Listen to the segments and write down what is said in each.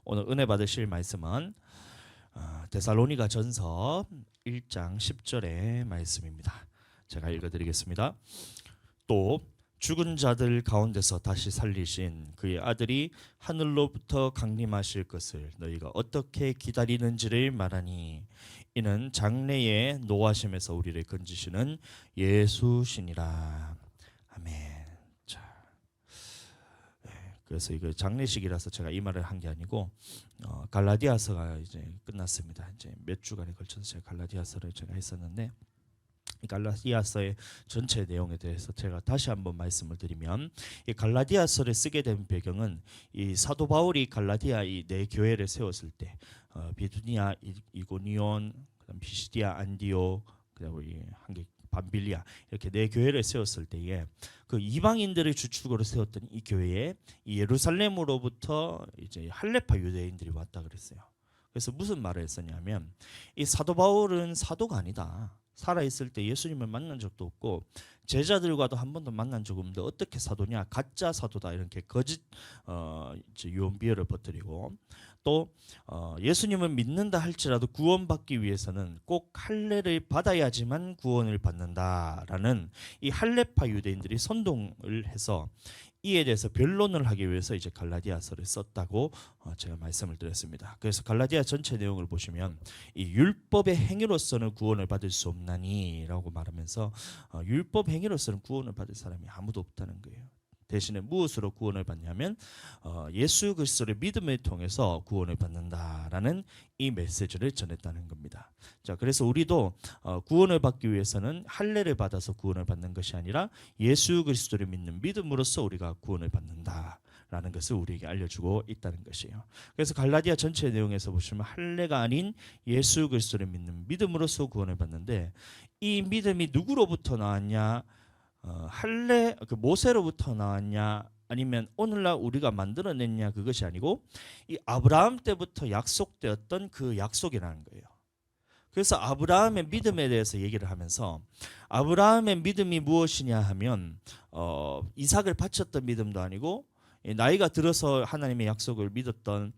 오늘 은혜 받으실 말씀은 데살로니가 전서 1장 10절의 말씀입니다. 제가 읽어드리겠습니다. 또 죽은 자들 가운데서 다시 살리신 그의 아들이 하늘로부터 강림하실 것을 너희가 어떻게 기다리는지를 말하니 이는 장래의 노하심에서 우리를 건지시는 예수시니라. 아멘. 자, 그래서 이거 장례식이라서 제가 이 말을 한 게 아니고 갈라디아서가 이제 끝났습니다. 이제 몇 주간에 걸쳐서 제가 갈라디아서를 제가 했었는데 이 갈라디아서의 전체 내용에 대해서 제가 다시 한번 말씀을 드리면 이 갈라디아서를 쓰게 된 배경은 이 사도 바울이 갈라디아 이 네 교회를 세웠을 때 비두니아, 이고니온, 그다음 피시디아, 안디오, 그다음 한개 밤빌리아 이렇게 네 교회를 세웠을 때에 그 이방인들을 주축으로 세웠던 이 교회에 이 예루살렘으로부터 이제 할레파 유대인들이 왔다 그랬어요. 그래서 무슨 말을 했었냐면 이 사도 바울은 사도가 아니다. 살아있을 때 예수님을 만난 적도 없고 제자들과도 한 번도 만난 적 없는데 어떻게 사도냐, 가짜 사도다, 이렇게 거짓 유언 비어를 퍼뜨리고 또 예수님을 믿는다 할지라도 구원받기 위해서는 꼭 할례를 받아야지만 구원을 받는다라는 이 할례파 유대인들이 선동을 해서 이에 대해서 변론을 하기 위해서 이제 갈라디아서를 썼다고 제가 말씀을 드렸습니다. 그래서 갈라디아 전체 내용을 보시면 이 율법의 행위로서는 구원을 받을 수 없나니라고 말하면서 율법 행위로서는 구원을 받을 사람이 아무도 없다는 거예요. 대신에 무엇으로 구원을 받냐면 예수 그리스도를 믿음을 통해서 구원을 받는다라는 이 메시지를 전했다는 겁니다. 자, 그래서 우리도 구원을 받기 위해서는 할례를 받아서 구원을 받는 것이 아니라 예수 그리스도를 믿는 믿음으로써 우리가 구원을 받는다라는 것을 우리에게 알려주고 있다는 것이에요. 그래서 갈라디아 전체 내용에서 보시면 할례가 아닌 예수 그리스도를 믿는 믿음으로써 구원을 받는데 이 믿음이 누구로부터 나왔냐? 할례 그 모세로부터 나왔냐 아니면 오늘날 우리가 만들어냈냐 그것이 아니고 이 아브라함 때부터 약속되었던 그 약속이라는 거예요. 그래서 아브라함의 믿음에 대해서 얘기를 하면서 아브라함의 믿음이 무엇이냐 하면 이삭을 바쳤던 믿음도 아니고 나이가 들어서 하나님의 약속을 믿었던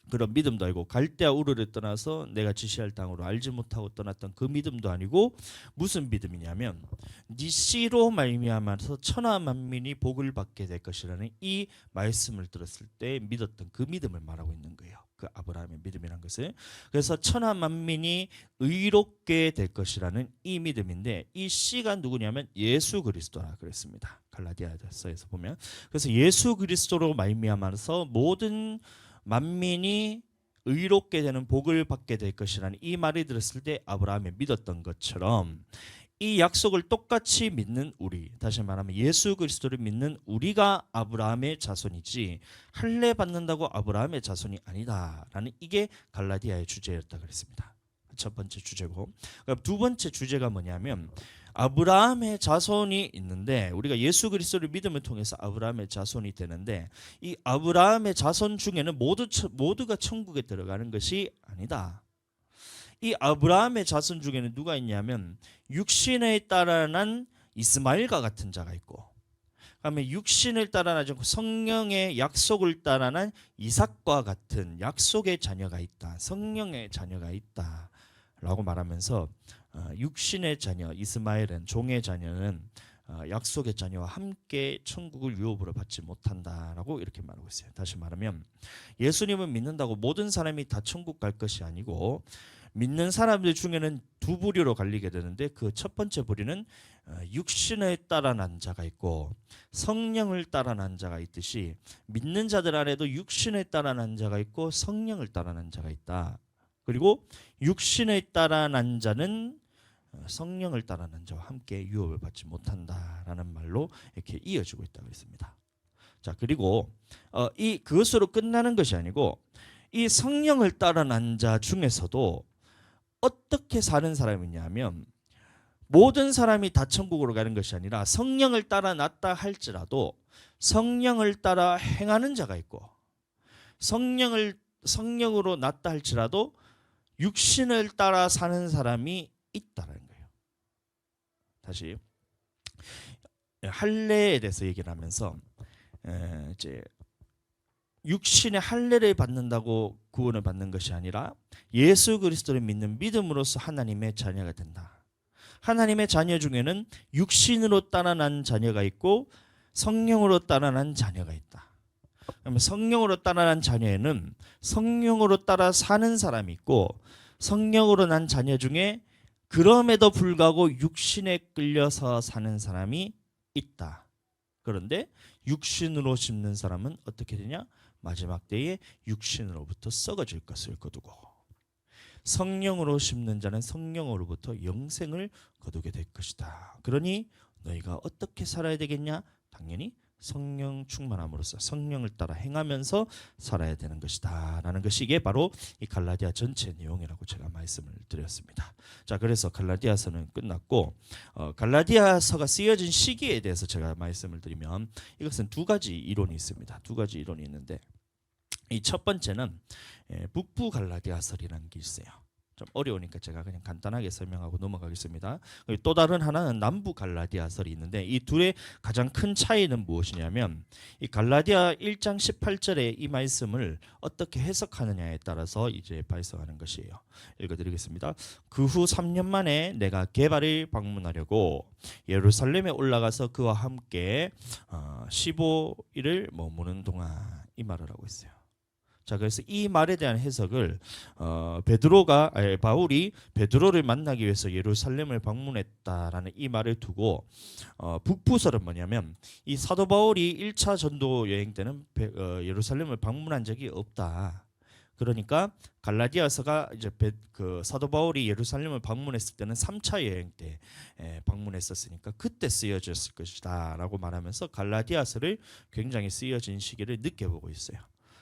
그런 믿음도 아니고 갈대아 우르를 떠나서 내가 지시할 땅으로 알지 못하고 떠났던 그 믿음도 아니고 무슨 믿음이냐면 네 씨로 말미암아서 천하 만민이 복을 받게 될 것이라는 이 말씀을 들었을 때 믿었던 그 믿음을 말하고 있는 거예요. 그 아브라함의 믿음이란 것을. 그래서 천하 만민이 의롭게 될 것이라는 이 믿음인데 이 씨가 누구냐면 예수 그리스도라 그랬습니다. 갈라디아서에서 보면. 그래서 예수 그리스도로 말미암아서 모든 만민이 의롭게 되는 복을 받게 될 것이라는 이 말을 들었을 때 아브라함이 믿었던 것처럼 이 약속을 똑같이 믿는 우리, 다시 말하면 예수 그리스도를 믿는 우리가 아브라함의 자손이지 할례 받는다고 아브라함의 자손이 아니다라는 이게 갈라디아의 주제였다 그랬습니다. 첫 번째 주제고, 그럼 두 번째 주제가 뭐냐면 아브라함의 자손이 있는데 우리가 예수 그리스도를 믿음을 통해서 아브라함의 자손이 되는데 이 아브라함의 자손 중에는 모두가 천국에 들어가는 것이 아니다. 이 아브라함의 자손 중에는 누가 있냐면 육신에 따라 난 이스마엘과 같은 자가 있고 그다음에 육신을 따라 나지 않고 성령의 약속을 따라 난 이삭과 같은 약속의 자녀가 있다. 성령의 자녀가 있다. 라고 말하면서 육신의 자녀 이스마엘은 종의 자녀는 약속의 자녀와 함께 천국을 유업으로 받지 못한다라고 이렇게 말하고 있어요. 다시 말하면 예수님을 믿는다고 모든 사람이 다 천국 갈 것이 아니고 믿는 사람들 중에는 두 부류로 갈리게 되는데 그 첫 번째 부류는 육신을 따라 난 자가 있고 성령을 따라 난 자가 있듯이 믿는 자들 안에도 육신을 따라 난 자가 있고 성령을 따라 난 자가 있다. 그리고 육신을 따라 난 자는 성령을 따라 난 자와 함께 유업을 받지 못한다라는 말로 이렇게 이어지고 있다고 했습니다. 자, 그리고 이 그것으로 끝나는 것이 아니고 이 성령을 따라 난 자 중에서도 어떻게 사는 사람이냐면 모든 사람이 다 천국으로 가는 것이 아니라 성령을 따라 났다 할지라도 성령을 따라 행하는 자가 있고 성령으로 났다 할지라도 육신을 따라 사는 사람이 있다는 거예요. 다시 할례에 대해서 얘기를 하면서 이제 육신의 할례를 받는다고 구원을 받는 것이 아니라 예수 그리스도를 믿는 믿음으로써 하나님의 자녀가 된다. 하나님의 자녀 중에는 육신으로 따라난 자녀가 있고 성령으로 따라난 자녀가 있다. 그러면 성령으로 따라난 자녀에는 성령으로 따라 사는 사람이 있고 성령으로 난 자녀 중에 그럼에도 불구하고 육신에 끌려서 사는 사람이 있다. 그런데 육신으로 심는 사람은 어떻게 되냐? 마지막 때에 육신으로부터 썩어질 것을 거두고 성령으로 심는 자는 성령으로부터 영생을 거두게 될 것이다. 그러니 너희가 어떻게 살아야 되겠냐? 당연히 성령 충만함으로써 성령을 따라 행하면서 살아야 되는 것이다 라는 것이 이게 바로 이 갈라디아 전체 내용이라고 제가 말씀을 드렸습니다. 자, 그래서 갈라디아서는 끝났고 갈라디아서가 쓰여진 시기에 대해서 제가 말씀을 드리면 이것은 두 가지 이론이 있습니다. 두 가지 이론이 있는데 이 첫 번째는 북부 갈라디아서라는 게 있어요. 좀 어려우니까 제가 그냥 간단하게 설명하고 넘어가겠습니다. 또 다른 하나는 남부 갈라디아설이 있는데 이 둘의 가장 큰 차이는 무엇이냐면 이 갈라디아 1장 18절의 이 말씀을 어떻게 해석하느냐에 따라서 이제 발생하는 것이에요. 읽어드리겠습니다. 그 후 3년 만에 내가 게바를 방문하려고 예루살렘에 올라가서 그와 함께 15일을 머무는 동안 이 말을 하고 있어요. 자, 그래서 이 말에 대한 해석을 바울이 베드로를 만나기 위해서 예루살렘을 방문했다라는 이 말을 두고 북부설은 뭐냐면 이 사도 바울이 1차 전도 여행 때는 예루살렘을 방문한 적이 없다. 그러니까 갈라디아서가 이제 그 사도 바울이 예루살렘을 방문했을 때는 3차 여행 때 방문했었으니까 그때 쓰여졌을 것이다라고 말하면서 갈라디아서를 굉장히 쓰여진 시기를 늦게 보고 있어요.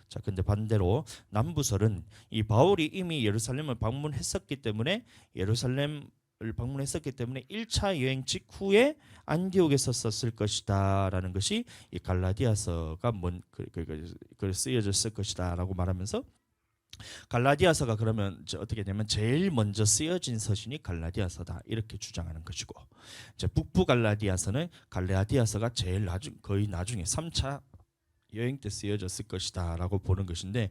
자, 근데 반대로 남부설은 이 바울이 이미 예루살렘을 방문했었기 때문에 1차 여행 직후에 안디옥에서 썼을 것이다라는 것이 이 갈라디아서가 쓰여졌을 것이다라고 말하면서 갈라디아서가 그러면 어떻게 되면 제일 먼저 쓰여진 서신이 갈라디아서다 이렇게 주장하는 것이고, 북부 갈라디아서는 갈라디아서가 제일 거의 나중에 3차 여행 때 쓰여졌을 것이다라고 보는 것인데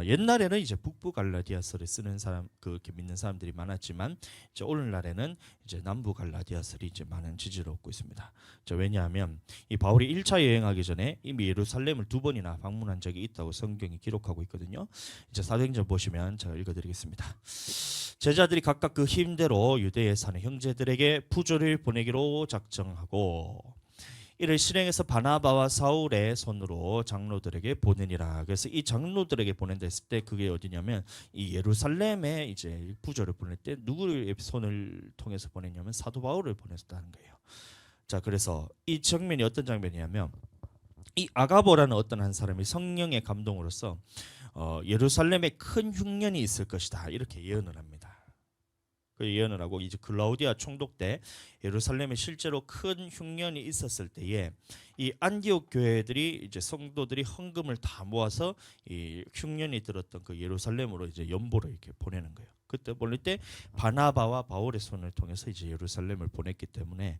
옛날에는 이제 북부 갈라디아서를 쓰는 사람 그렇게 믿는 사람들이 많았지만 이제 오늘날에는 이제 남부 갈라디아서를 이제 많은 지지를 얻고 있습니다. 왜냐하면 이 바울이 1차 여행하기 전에 이미 예루살렘을 2번이나 방문한 적이 있다고 성경이 기록하고 있거든요. 이제 사도행전 보시면 제가 읽어드리겠습니다. 제자들이 각각 그 힘대로 유대에 사는 형제들에게 부조를 보내기로 작정하고 이를 실행해서 바나바와 사울의 손으로 장로들에게 보내니라. 그래서 이 장로들에게 보낸다 했을 때 그게 어디냐면 이 예루살렘에 이제 부조를 보낼 때 누구의 손을 통해서 보냈냐면 사도 바울을 보냈다는 거예요. 자, 그래서 이 장면이 어떤 장면이냐면 이 아가보라는 어떤 한 사람이 성령의 감동으로서 예루살렘에 큰 흉년이 있을 것이다 이렇게 예언을 합니다. 그 예언을 하고 이제 글라우디아 총독 때 예루살렘에 실제로 큰 흉년이 있었을 때에 이 안디옥 교회들이 이제 성도들이 헌금을 다 모아서 이 흉년이 들었던 그 예루살렘으로 이제 연보를 이렇게 보내는 거예요. 그때 보낼 때 바나바와 바울의 손을 통해서 이제 예루살렘을 보냈기 때문에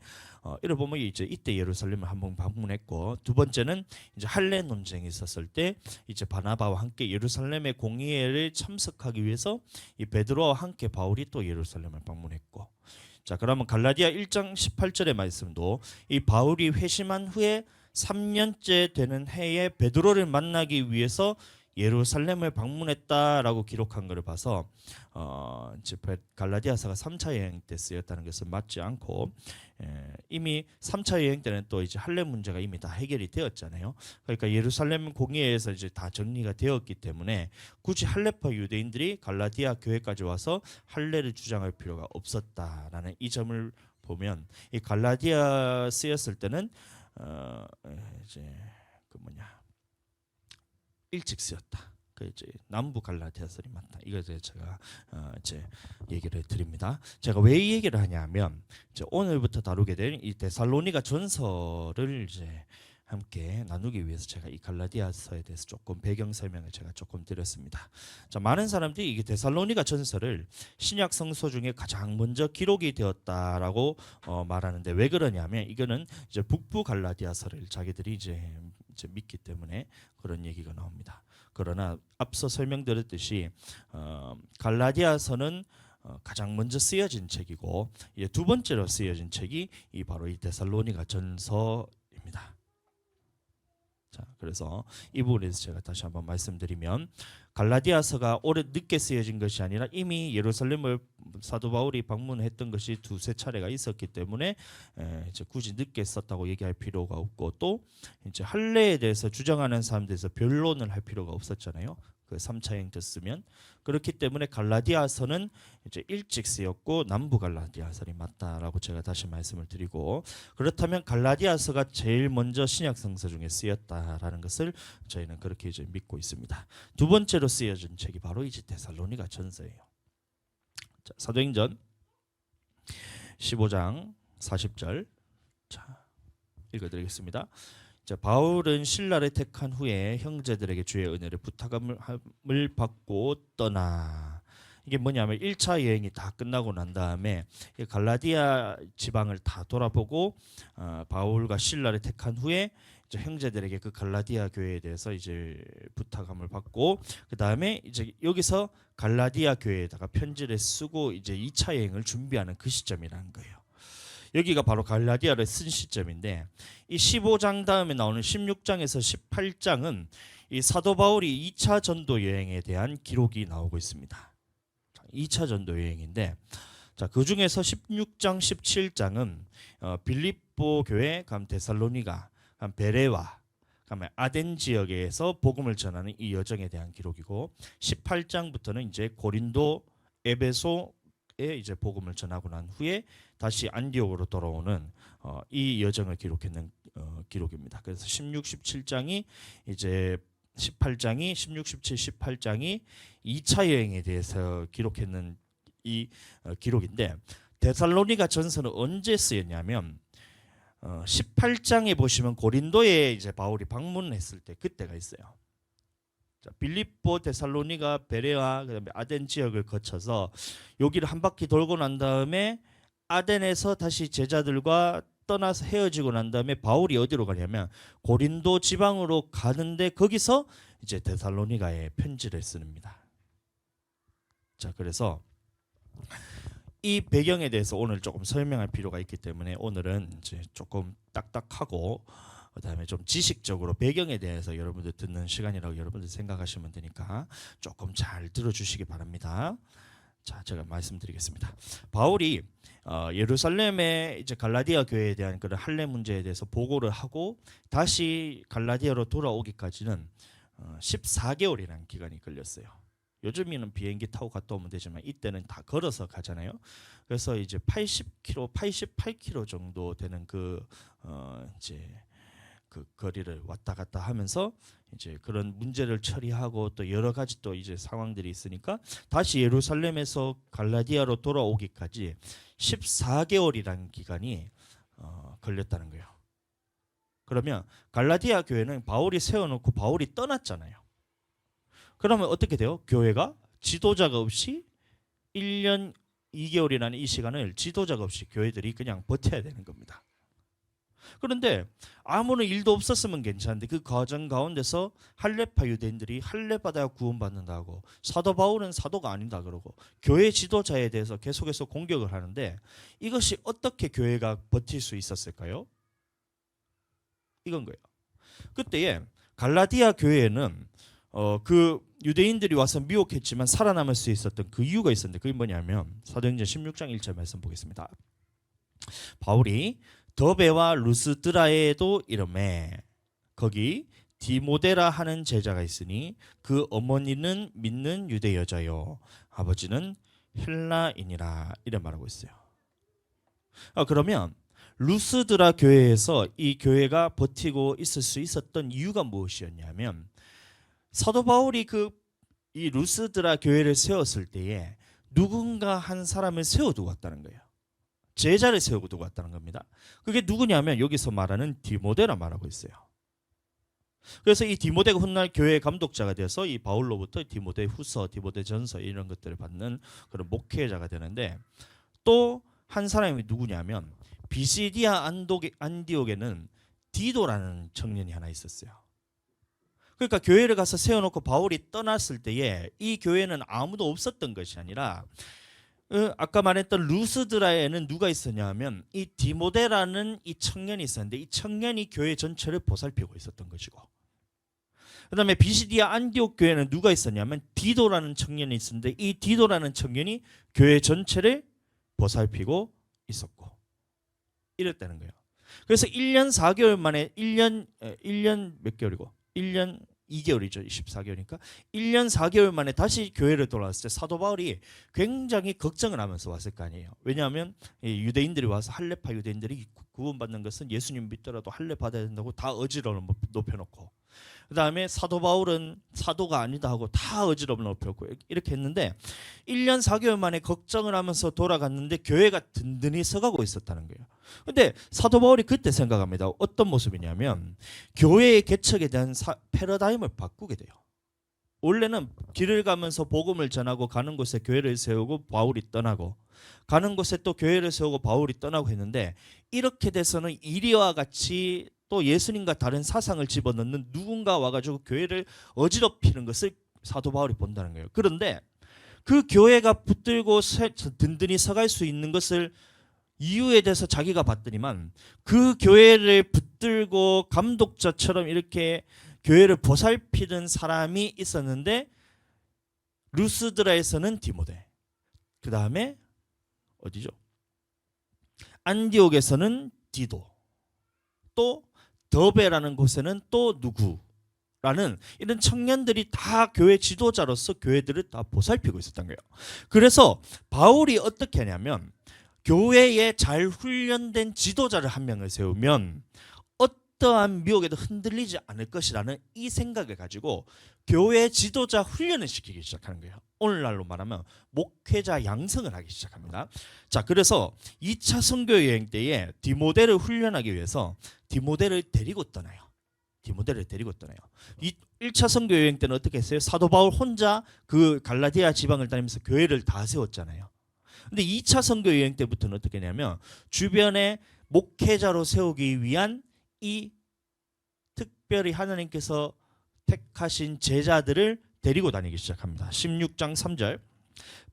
이를 보면 이제 이때 예루살렘을 한번 방문했고, 두 번째는 이제 할례 논쟁이 있었을 때 이제 바나바와 함께 예루살렘의 공의회를 참석하기 위해서 이 베드로와 함께 바울이 또 예루살렘을 방문했고, 자, 그러면 갈라디아 1장 18절의 말씀도 이 바울이 회심한 후에 3년째 되는 해에 베드로를 만나기 위해서 예루살렘을 방문했다라고 기록한 것을 봐서 갈라디아서가 3차 여행 때 쓰였다는 것은 맞지 않고 이미 3차 여행 때는 또 이제 할례 문제가 이미 다 해결이 되었잖아요. 그러니까 예루살렘 공의회에서 이제 다 정리가 되었기 때문에 굳이 할례파 유대인들이 갈라디아 교회까지 와서 할례를 주장할 필요가 없었다라는 이 점을 보면 이 갈라디아 쓰였을 때는 이제 일찍 쓰였다. 그 이제 남부 갈라디아서이 맞다. 이거 제가 이제 얘기를 드립니다. 제가 왜 이 얘기를 하냐면 이제 오늘부터 다루게 될 이 데살로니가 전서를 이제 함께 나누기 위해서 제가 이 갈라디아서에 대해서 조금 배경 설명을 제가 조금 드렸습니다. 자, 많은 사람들이 이게 데살로니가 전서를 신약 성서 중에 가장 먼저 기록이 되었다라고 말하는데 왜 그러냐면 이거는 이제 북부 갈라디아서를 자기들이 이제 이제 믿기 때문에 그런 얘기가 나옵니다. 그러나 앞서 설명드렸듯이 갈라디아서는 가장 먼저 쓰여진 책이고 이제 두 번째로 쓰여진 책이 바로 이 데살로니가 전서입니다. 자, 그래서 이 부분에서 제가 다시 한번 말씀드리면 갈라디아서가 오래 늦게 쓰여진 것이 아니라 이미 예루살렘을 사도 바울이 방문했던 것이 두세 차례가 있었기 때문에 이제 굳이 늦게 썼다고 얘기할 필요가 없고 또 이제 할례에 대해서 주장하는 사람들에서 변론을 할 필요가 없었잖아요. 그 3차 행졌으면 그렇기 때문에 갈라디아서는 이제 일찍 쓰였고 남부 갈라디아서이 맞다라고 제가 다시 말씀을 드리고 그렇다면 갈라디아서가 제일 먼저 신약 성서 중에 쓰였다라는 것을 저희는 그렇게 이제 믿고 있습니다. 두 번째로 쓰여진 책이 바로 이제 데살로니가 전서예요. 자, 사도행전 15장 40절 자, 읽어드리겠습니다. 자, 바울은 신라를 택한 후에 형제들에게 주의 은혜를 부탁함을 받고 떠나. 이게 뭐냐면 1차 여행이 다 끝나고 난 다음에 갈라디아 지방을 다 돌아보고 바울과 신라를 택한 후에 이제 형제들에게 그 갈라디아 교회에 대해서 이제 부탁함을 받고 그 다음에 이제 여기서 갈라디아 교회에다가 편지를 쓰고 이제 2차 여행을 준비하는 그 시점이라는 거예요. 여기가 바로 갈라디아를 쓴 시점인데 이 15장 다음에 나오는 16장에서 18장은 이 사도 바울이 2차 전도 여행에 대한 기록이 나오고 있습니다. 2차 전도 여행인데 자, 그중에서 16장 17장은 빌립보 교회, 감 데살로니가, 감 베레와, 그다음에 아덴 지역에서 복음을 전하는 이 여정에 대한 기록이고 18장부터는 이제 고린도, 에베소 이제 복음을 전하고 난 후에 다시 안디옥으로 돌아오는 이 여정을 기록했는 기록입니다. 그래서 16, 17장이 이제 18장이 16, 17, 18장이 2차 여행에 대해서 기록했는 이 기록인데 데살로니가 전서는 언제 쓰였냐면 18장에 보시면 고린도에 이제 바울이 방문했을 때 그때가 있어요. 빌립보, 데살로니가, 베레아, 그다음에 아덴 지역을 거쳐서 여기를 한 바퀴 돌고 난 다음에 아덴에서 다시 제자들과 떠나서 헤어지고 난 다음에 바울이 어디로 가냐면 고린도 지방으로 가는데 거기서 이제 데살로니가에 편지를 씁니다. 자, 그래서 이 배경에 대해서 오늘 조금 설명할 필요가 있기 때문에 오늘은 이제 조금 딱딱하고 그다음에 좀 지식적으로 배경에 대해서 여러분들 듣는 시간이라고 여러분들 생각하시면 되니까 조금 잘 들어주시기 바랍니다. 자, 제가 말씀드리겠습니다. 바울이 예루살렘의 이제 갈라디아 교회에 대한 그런 할례 문제에 대해서 보고를 하고 다시 갈라디아로 돌아오기까지는 14개월이라는 기간이 걸렸어요. 요즘에는 비행기 타고 갔다 오면 되지만 이때는 다 걸어서 가잖아요. 그래서 이제 80km, 88km 정도 되는 이제 그 거리를 왔다 갔다 하면서 이제 그런 문제를 처리하고 또 여러 가지 또 이제 상황들이 있으니까 다시 예루살렘에서 갈라디아로 돌아오기까지 14개월이라는 기간이 걸렸다는 거예요. 그러면 갈라디아 교회는 바울이 세워놓고 바울이 떠났잖아요. 그러면 어떻게 돼요? 교회가 지도자가 없이 1년 2개월이라는 이 시간을 지도자가 없이 교회들이 그냥 버텨야 되는 겁니다. 그런데 아무런 일도 없었으면 괜찮은데 그 과정 가운데서 할례파 유대인들이 할례 받아야 구원받는다고 사도 바울은 사도가 아니다 그러고 교회 지도자에 대해서 계속해서 공격을 하는데 이것이 어떻게 교회가 버틸 수 있었을까요? 이건 거예요. 그때에 갈라디아 교회에는 그 유대인들이 와서 미혹했지만 살아남을 수 있었던 그 이유가 있었는데 그게 뭐냐면 사도행전 16장 1절 말씀 보겠습니다. 바울이 더베와 루스드라에도 이름에 거기 디모데라 하는 제자가 있으니 그 어머니는 믿는 유대 여자요 아버지는 헬라인이라 이래 말하고 있어요. 그러면 루스드라 교회에서 이 교회가 버티고 있을 수 있었던 이유가 무엇이었냐면 사도 바울이 이 루스드라 교회를 세웠을 때에 누군가 한 사람을 세워두고 왔다는 거예요. 제자를 세우고 왔다는 겁니다. 그게 누구냐면 여기서 말하는 디모데라 말하고 있어요. 그래서 이 디모데가 훗날 교회의 감독자가 되어서 이 바울로부터 디모데 후서, 디모데 전서 이런 것들을 받는 그런 목회자가 되는데 또 한 사람이 누구냐면 비시디아 안디옥에는 디도라는 청년이 하나 있었어요. 그러니까 교회를 가서 세워놓고 바울이 떠났을 때에 이 교회는 아무도 없었던 것이 아니라 아까 말했던 루스드라에는 누가 있었냐 하면 이 디모데라는 이 청년이 있었는데 이 청년이 교회 전체를 보살피고 있었던 것이고, 그 다음에 비시디아 안디옥 교회는 누가 있었냐면 디도라는 청년이 있었는데 이 디도라는 청년이 교회 전체를 보살피고 있었고 이랬다는 거예요. 그래서 1년 4개월 만에 1년 몇 개월이고 1년 2개월이죠. 24개월이니까 1년 4개월 만에 다시 교회를 돌아왔을 때 사도 바울이 굉장히 걱정을 하면서 왔을 거 아니에요. 왜냐하면 유대인들이 와서 할례파 유대인들이 구원받는 것은 예수님 믿더라도 할례 받아야 된다고 다 어지러워 높여놓고, 그 다음에 사도 바울은 사도가 아니다 하고 다 어지러워 높였고 이렇게 했는데 1년 4개월 만에 걱정을 하면서 돌아갔는데 교회가 든든히 서가고 있었다는 거예요. 근데 사도 바울이 그때 생각합니다. 어떤 모습이냐면 교회의 개척에 대한 패러다임을 바꾸게 돼요. 원래는 길을 가면서 복음을 전하고 가는 곳에 교회를 세우고 바울이 떠나고 가는 곳에 또 교회를 세우고 바울이 떠나고 했는데, 이렇게 돼서는 이리와 같이 또 예수님과 다른 사상을 집어넣는 누군가 와가지고 교회를 어지럽히는 것을 사도 바울이 본다는 거예요. 그런데 그 교회가 붙들고 든든히 서갈 수 있는 것을 이유에 대해서 자기가 봤더니만 그 교회를 붙들고 감독자처럼 이렇게 교회를 보살피는 사람이 있었는데 루스드라에서는 디모데, 그 다음에 어디죠? 안디옥에서는 디도, 또 더베라는 곳에는 또 누구라는 이런 청년들이 다 교회 지도자로서 교회들을 다 보살피고 있었던 거예요. 그래서 바울이 어떻게 하냐면 교회에 잘 훈련된 지도자를 한 명을 세우면 어떠한 미혹에도 흔들리지 않을 것이라는 이 생각을 가지고 교회 지도자 훈련을 시키기 시작하는 거예요. 오늘날로 말하면 목회자 양성을 하기 시작합니다. 자, 그래서 2차 선교 여행 때에 디모데를 훈련하기 위해서 디모데를 데리고 떠나요. 디모데를 데리고 떠나요. 1차 선교 여행 때는 어떻게 했어요? 사도 바울 혼자 그 갈라디아 지방을 다니면서 교회를 다 세웠잖아요. 근데 2차 선교 여행 때부터는 어떻게 했냐면 주변에 목회자로 세우기 위한 이 특별히 하나님께서 택하신 제자들을 데리고 다니기 시작합니다. 16장 3절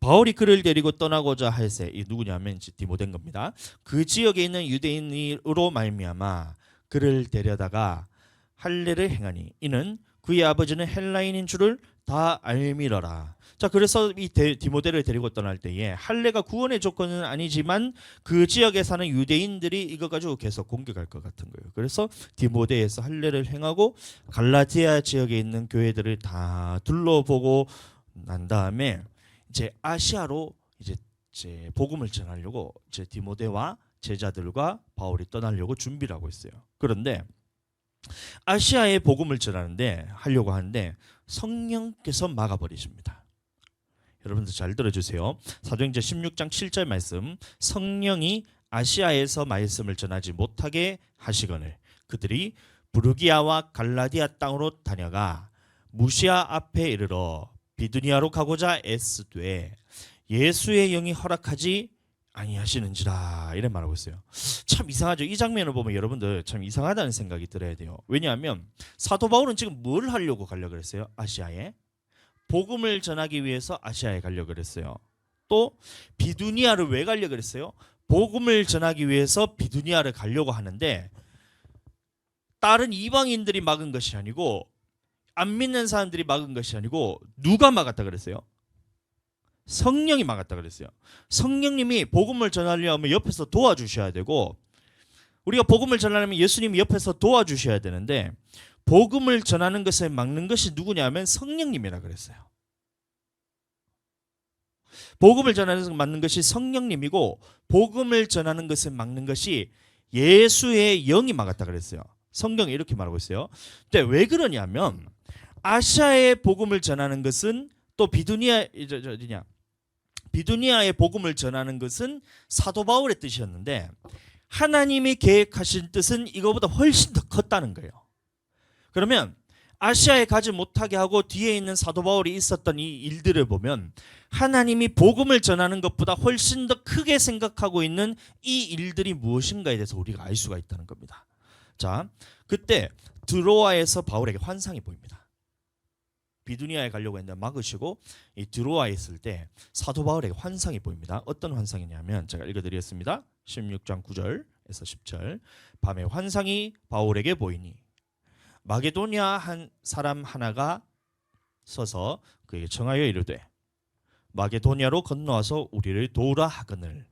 바울이 그를 데리고 떠나고자 할새, 이 누구냐면 디모데인 겁니다. 그 지역에 있는 유대인으로 말미암아 그를 데려다가 할례를 행하니 이는 그의 아버지는 헬라인인 줄을 다 알미러라. 자, 그래서 이 디모데를 데리고 떠날 때에 할례가 구원의 조건은 아니지만 그 지역에 사는 유대인들이 이거 가지고 계속 공격할 것 같은 거예요. 그래서 디모데에서 할례를 행하고 갈라디아 지역에 있는 교회들을 다 둘러보고 난 다음에 이제 아시아로 이제 복음을 전하려고 이제 디모데와 제자들과 바울이 떠나려고 준비를 하고 있어요. 그런데 아시아에 복음을 전하는데 하려고 하는데 성령께서 막아버리십니다. 여러분들 잘 들어주세요. 사도행전 16장 7절 말씀, 성령이 아시아에서 말씀을 전하지 못하게 하시거늘 그들이 부르기아와 갈라디아 땅으로 다녀가 무시아 앞에 이르러 비두니아로 가고자 애쓰되 예수의 영이 허락하지 아니하시는지라, 이런 말하고 있어요. 참 이상하죠. 이 장면을 보면 여러분들 참 이상하다는 생각이 들어야 돼요. 왜냐하면 사도 바울은 지금 뭘 하려고 가려고 그랬어요? 아시아에 복음을 전하기 위해서 아시아에 가려고 그랬어요. 또 비두니아를 왜 가려고 그랬어요? 복음을 전하기 위해서 비두니아를 가려고 하는데 다른 이방인들이 막은 것이 아니고 안 믿는 사람들이 막은 것이 아니고 누가 막았다 그랬어요? 성령이 막았다 그랬어요. 성령님이 복음을 전하려면 옆에서 도와주셔야 되고, 우리가 복음을 전하려면 예수님이 옆에서 도와주셔야 되는데 복음을 전하는 것을 막는 것이 누구냐면 성령님이라 그랬어요. 복음을 전하는 것을 막는 것이 성령님이고 복음을 전하는 것을 막는 것이 예수의 영이 막았다 그랬어요. 성경이 이렇게 말하고 있어요. 근데 왜 그러냐면 아시아의 복음을 전하는 것은 또 비두니아의 복음을 전하는 것은 사도 바울의 뜻이었는데 하나님이 계획하신 뜻은 이거보다 훨씬 더 컸다는 거예요. 그러면 아시아에 가지 못하게 하고 뒤에 있는 사도 바울이 있었던 이 일들을 보면 하나님이 복음을 전하는 것보다 훨씬 더 크게 생각하고 있는 이 일들이 무엇인가에 대해서 우리가 알 수가 있다는 겁니다. 자, 그때 드로아에서 바울에게 환상이 보입니다. 비두니아에 가려고 했는데 막으시고 이 드로아에 있을 때 사도 바울에게 환상이 보입니다. 어떤 환상이냐면 제가 읽어드리겠습니다. 16장 9절에서 10절. 밤에 환상이 바울에게 보이니 마게도냐 한 사람 하나가 서서 그에게 청하여 이르되 마게도냐로 건너와서 우리를 도우라 하거늘.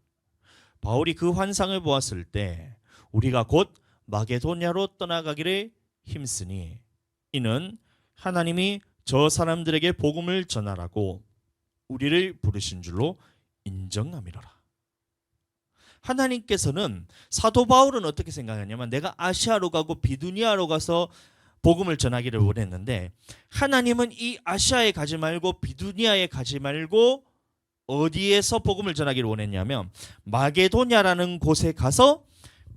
바울이 그 환상을 보았을 때 우리가 곧 마게도냐로 떠나가기를 힘쓰니 이는 하나님이 저 사람들에게 복음을 전하라고 우리를 부르신 줄로 인정함이로라. 하나님께서는 사도 바울은 어떻게 생각하냐면 내가 아시아로 가고 비두니아로 가서 복음을 전하기를 원했는데 하나님은 이 아시아에 가지 말고 비두니아에 가지 말고 어디에서 복음을 전하기를 원했냐면 마게도냐라는 곳에 가서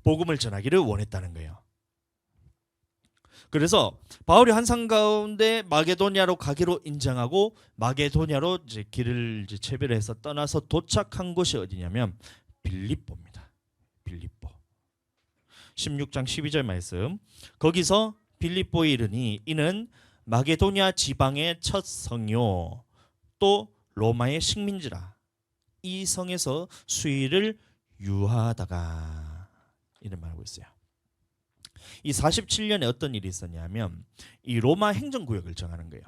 복음을 전하기를 원했다는 거예요. 그래서 바울이 환상 가운데 마게도냐로 가기로 인정하고 마게도냐로 이제 길을 이제 채별해서 떠나서 도착한 곳이 어디냐면 빌립보입니다. 빌립보. 16장 12절 말씀. 거기서 빌립보에 이르니 이는 마게도냐 지방의 첫 성요 또 로마의 식민지라. 이 성에서 수일을 유하다가 이런 말하고 있어요. 이 47년에 어떤 일이 있었냐면 이 로마 행정구역을 정하는 거예요.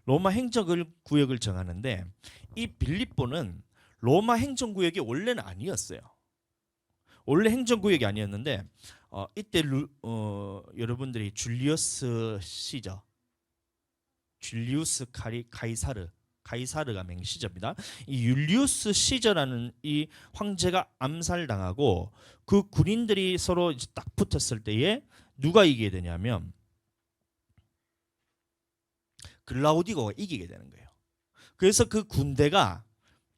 로마 행정구역을 정하는데 이 빌립보는 로마 행정구역이 원래는 아니었어요. 원래 행정구역이 아니었는데 이때 여러분들이 줄리우스 시저, 줄리우스 가이사르가 맹시저입니다. 이 율리우스 시저라는 이 황제가 암살당하고 그 군인들이 서로 이제 딱 붙었을 때에 누가 이기게 되냐면 글라우디고가 이기게 되는 거예요. 그래서 그 군대가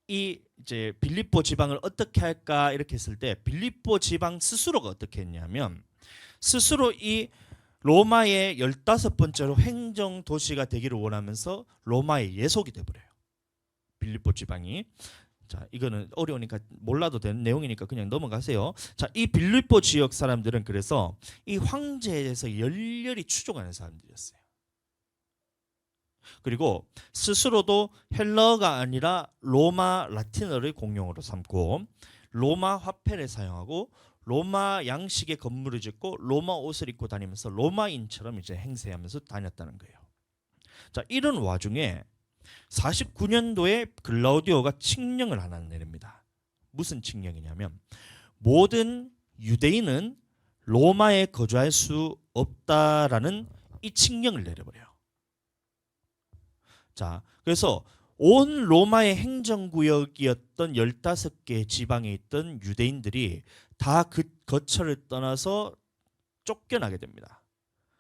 이 이제 빌립보 지방을 어떻게 할까 이렇게 했을 때 빌립보 지방 스스로가 어떻게 했냐면 스스로 이 로마의 15번째로 행정 도시가 되기를 원하면서 로마의 예속이 돼버려요. 빌립보 지방이. 자, 이거는 어려우니까 몰라도 되는 내용이니까 그냥 넘어가세요. 자, 이 빌립보 지역 사람들은 그래서 이 황제에 대해서 열렬히 추종하는 사람들이었어요. 그리고 스스로도 헬러어가 아니라 로마 라틴어를 공용어로 삼고 로마 화폐를 사용하고 로마 양식의 건물을 짓고 로마 옷을 입고 다니면서 로마인처럼 이제 행세하면서 다녔다는 거예요. 자, 이런 와중에 49년도에 글라우디오가 칙령을 하나 내립니다. 무슨 칙령이냐면 모든 유대인은 로마에 거주할 수 없다라는 이 칙령을 내려버려요. 자, 그래서 온 로마의 행정구역이었던 15개 지방에 있던 유대인들이 다 그 거처를 떠나서 쫓겨나게 됩니다.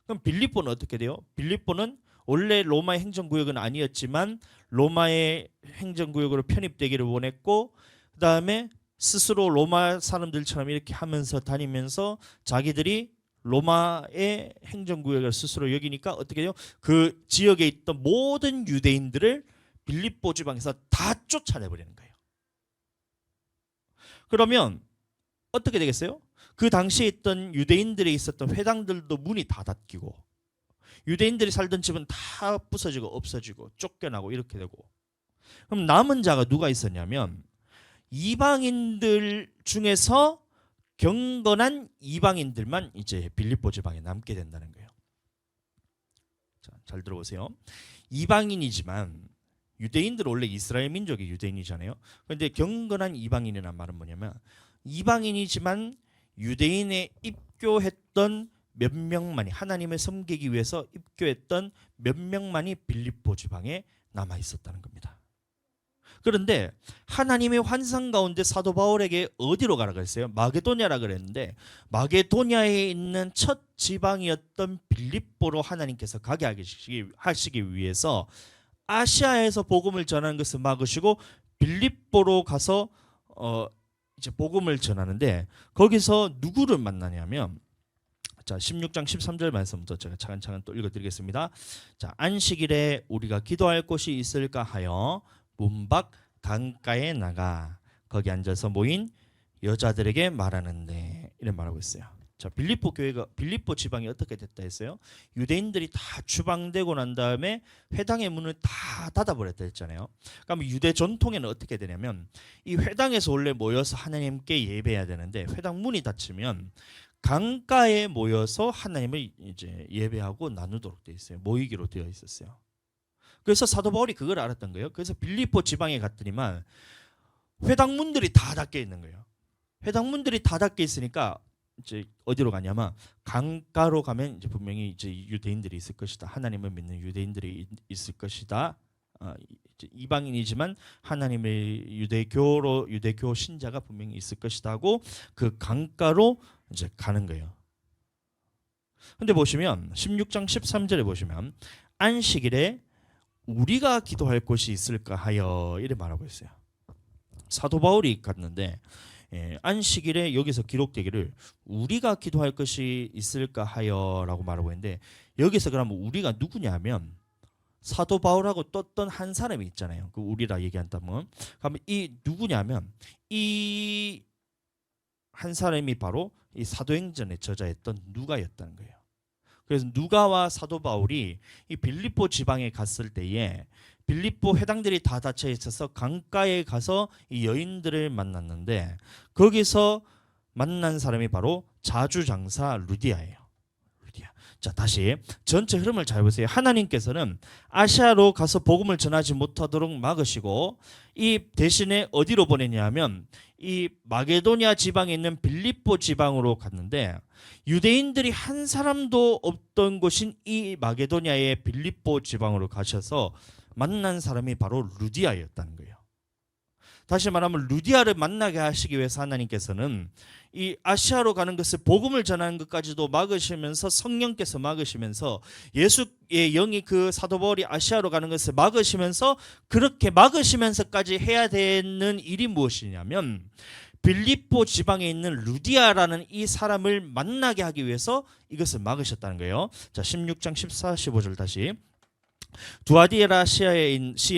그럼 빌립보는 어떻게 돼요? 빌립보는 원래 로마의 행정구역은 아니었지만 로마의 행정구역으로 편입되기를 원했고 그 다음에 스스로 로마 사람들처럼 이렇게 하면서 다니면서 자기들이 로마의 행정구역을 스스로 여기니까 어떻게 돼요? 그 지역에 있던 모든 유대인들을 빌립보 지방에서 다 쫓아내버리는 거예요. 그러면 어떻게 되겠어요? 그 당시에 있던 유대인들이 있었던 회당들도 문이 다 닫히고 유대인들이 살던 집은 다 부서지고 없어지고 쫓겨나고 이렇게 되고 그럼 남은 자가 누가 있었냐면 이방인들 중에서 경건한 이방인들만 이제 빌립보 지방에 남게 된다는 거예요. 자, 잘 들어보세요. 이방인이지만 유대인들은 원래 이스라엘 민족이 유대인이잖아요. 그런데 경건한 이방인이라는 말은 뭐냐면 이방인이지만 유대인에 입교했던 몇 명만이 하나님을 섬기기 위해서 입교했던 몇 명만이 빌립보 지방에 남아 있었다는 겁니다. 그런데 하나님의 환상 가운데 사도 바울에게 어디로 가라고 했어요? 마게도냐라 그랬는데 마게도냐에 있는 첫 지방이었던 빌립보로 하나님께서 가게 하시기 위해서 아시아에서 복음을 전하는 것을 막으시고 빌립보로 가서 이제 복음을 전하는데 거기서 누구를 만나냐면 자 16장 13절 말씀부터 제가 차근차근 또 읽어드리겠습니다. 자 안식일에 우리가 기도할 곳이 있을까 하여 문 밖 강가에 나가 거기 앉아서 모인 여자들에게 말하는데 이런 말하고 있어요. 자, 빌립보 지방이 어떻게 됐다 했어요? 유대인들이 다 추방되고 난 다음에 회당의 문을 다 닫아버렸다 했잖아요. 그럼 유대 전통에는 어떻게 되냐면 이 회당에서 원래 모여서 하나님께 예배해야 되는데 회당 문이 닫히면 강가에 모여서 하나님을 이제 예배하고 나누도록 되어 있어요. 모이기로 되어 있었어요. 그래서 사도 바울이 그걸 알았던 거예요. 그래서 빌립보 지방에 갔더니만 회당 문들이 다 닫혀 있는 거예요. 회당 문들이 다 닫혀 있으니까 이제 어디로 가냐면 강가로 가면 이제 분명히 이제 유대인들이 있을 것이다. 하나님을 믿는 유대인들이 있을 것이다. 이제 이방인이지만 하나님의 유대교 신자가 분명히 있을 것이다고 그 강가로 이제 가는 거예요. 근데 보시면 16장 13절에 보시면 안식일에 우리가 기도할 곳이 있을까 하여 이래 말하고 있어요. 사도 바울이 갔는데 안식일에 여기서 기록되기를 우리가 기도할 것이 있을까 하여라고 말하고 있는데 여기서 그러면 우리가 누구냐면 사도 바울하고 떴던 한 사람이 있잖아요. 그 우리라 얘기한다면 그러면 이 누구냐면 이 한 사람이 바로 이 사도행전의 저자였던 누가였다는 거예요. 그래서 누가와 사도 바울이 이 빌립보 지방에 갔을 때에 빌립보 회당들이 다 닫혀 있어서 강가에 가서 이 여인들을 만났는데 거기서 만난 사람이 바로 자주장사 루디아예요. 루디아. 자, 다시 전체 흐름을 잘 보세요. 하나님께서는 아시아로 가서 복음을 전하지 못하도록 막으시고 이 대신에 어디로 보내냐면 이 마게도니아 지방에 있는 빌립보 지방으로 갔는데 유대인들이 한 사람도 없던 곳인 이 마게도니아의 빌립보 지방으로 가셔서 만난 사람이 바로 루디아였다는 거예요. 다시 말하면 루디아를 만나게 하시기 위해서 하나님께서는 이 아시아로 가는 것을 복음을 전하는 것까지도 막으시면서 성령께서 막으시면서 예수의 영이 그 사도 바울이 아시아로 가는 것을 막으시면서 그렇게 막으시면서까지 해야 되는 일이 무엇이냐면 빌립보 지방에 있는 루디아라는 이 사람을 만나게 하기 위해서 이것을 막으셨다는 거예요. 자, 16장 14, 15절 다시. 두아디에라 시에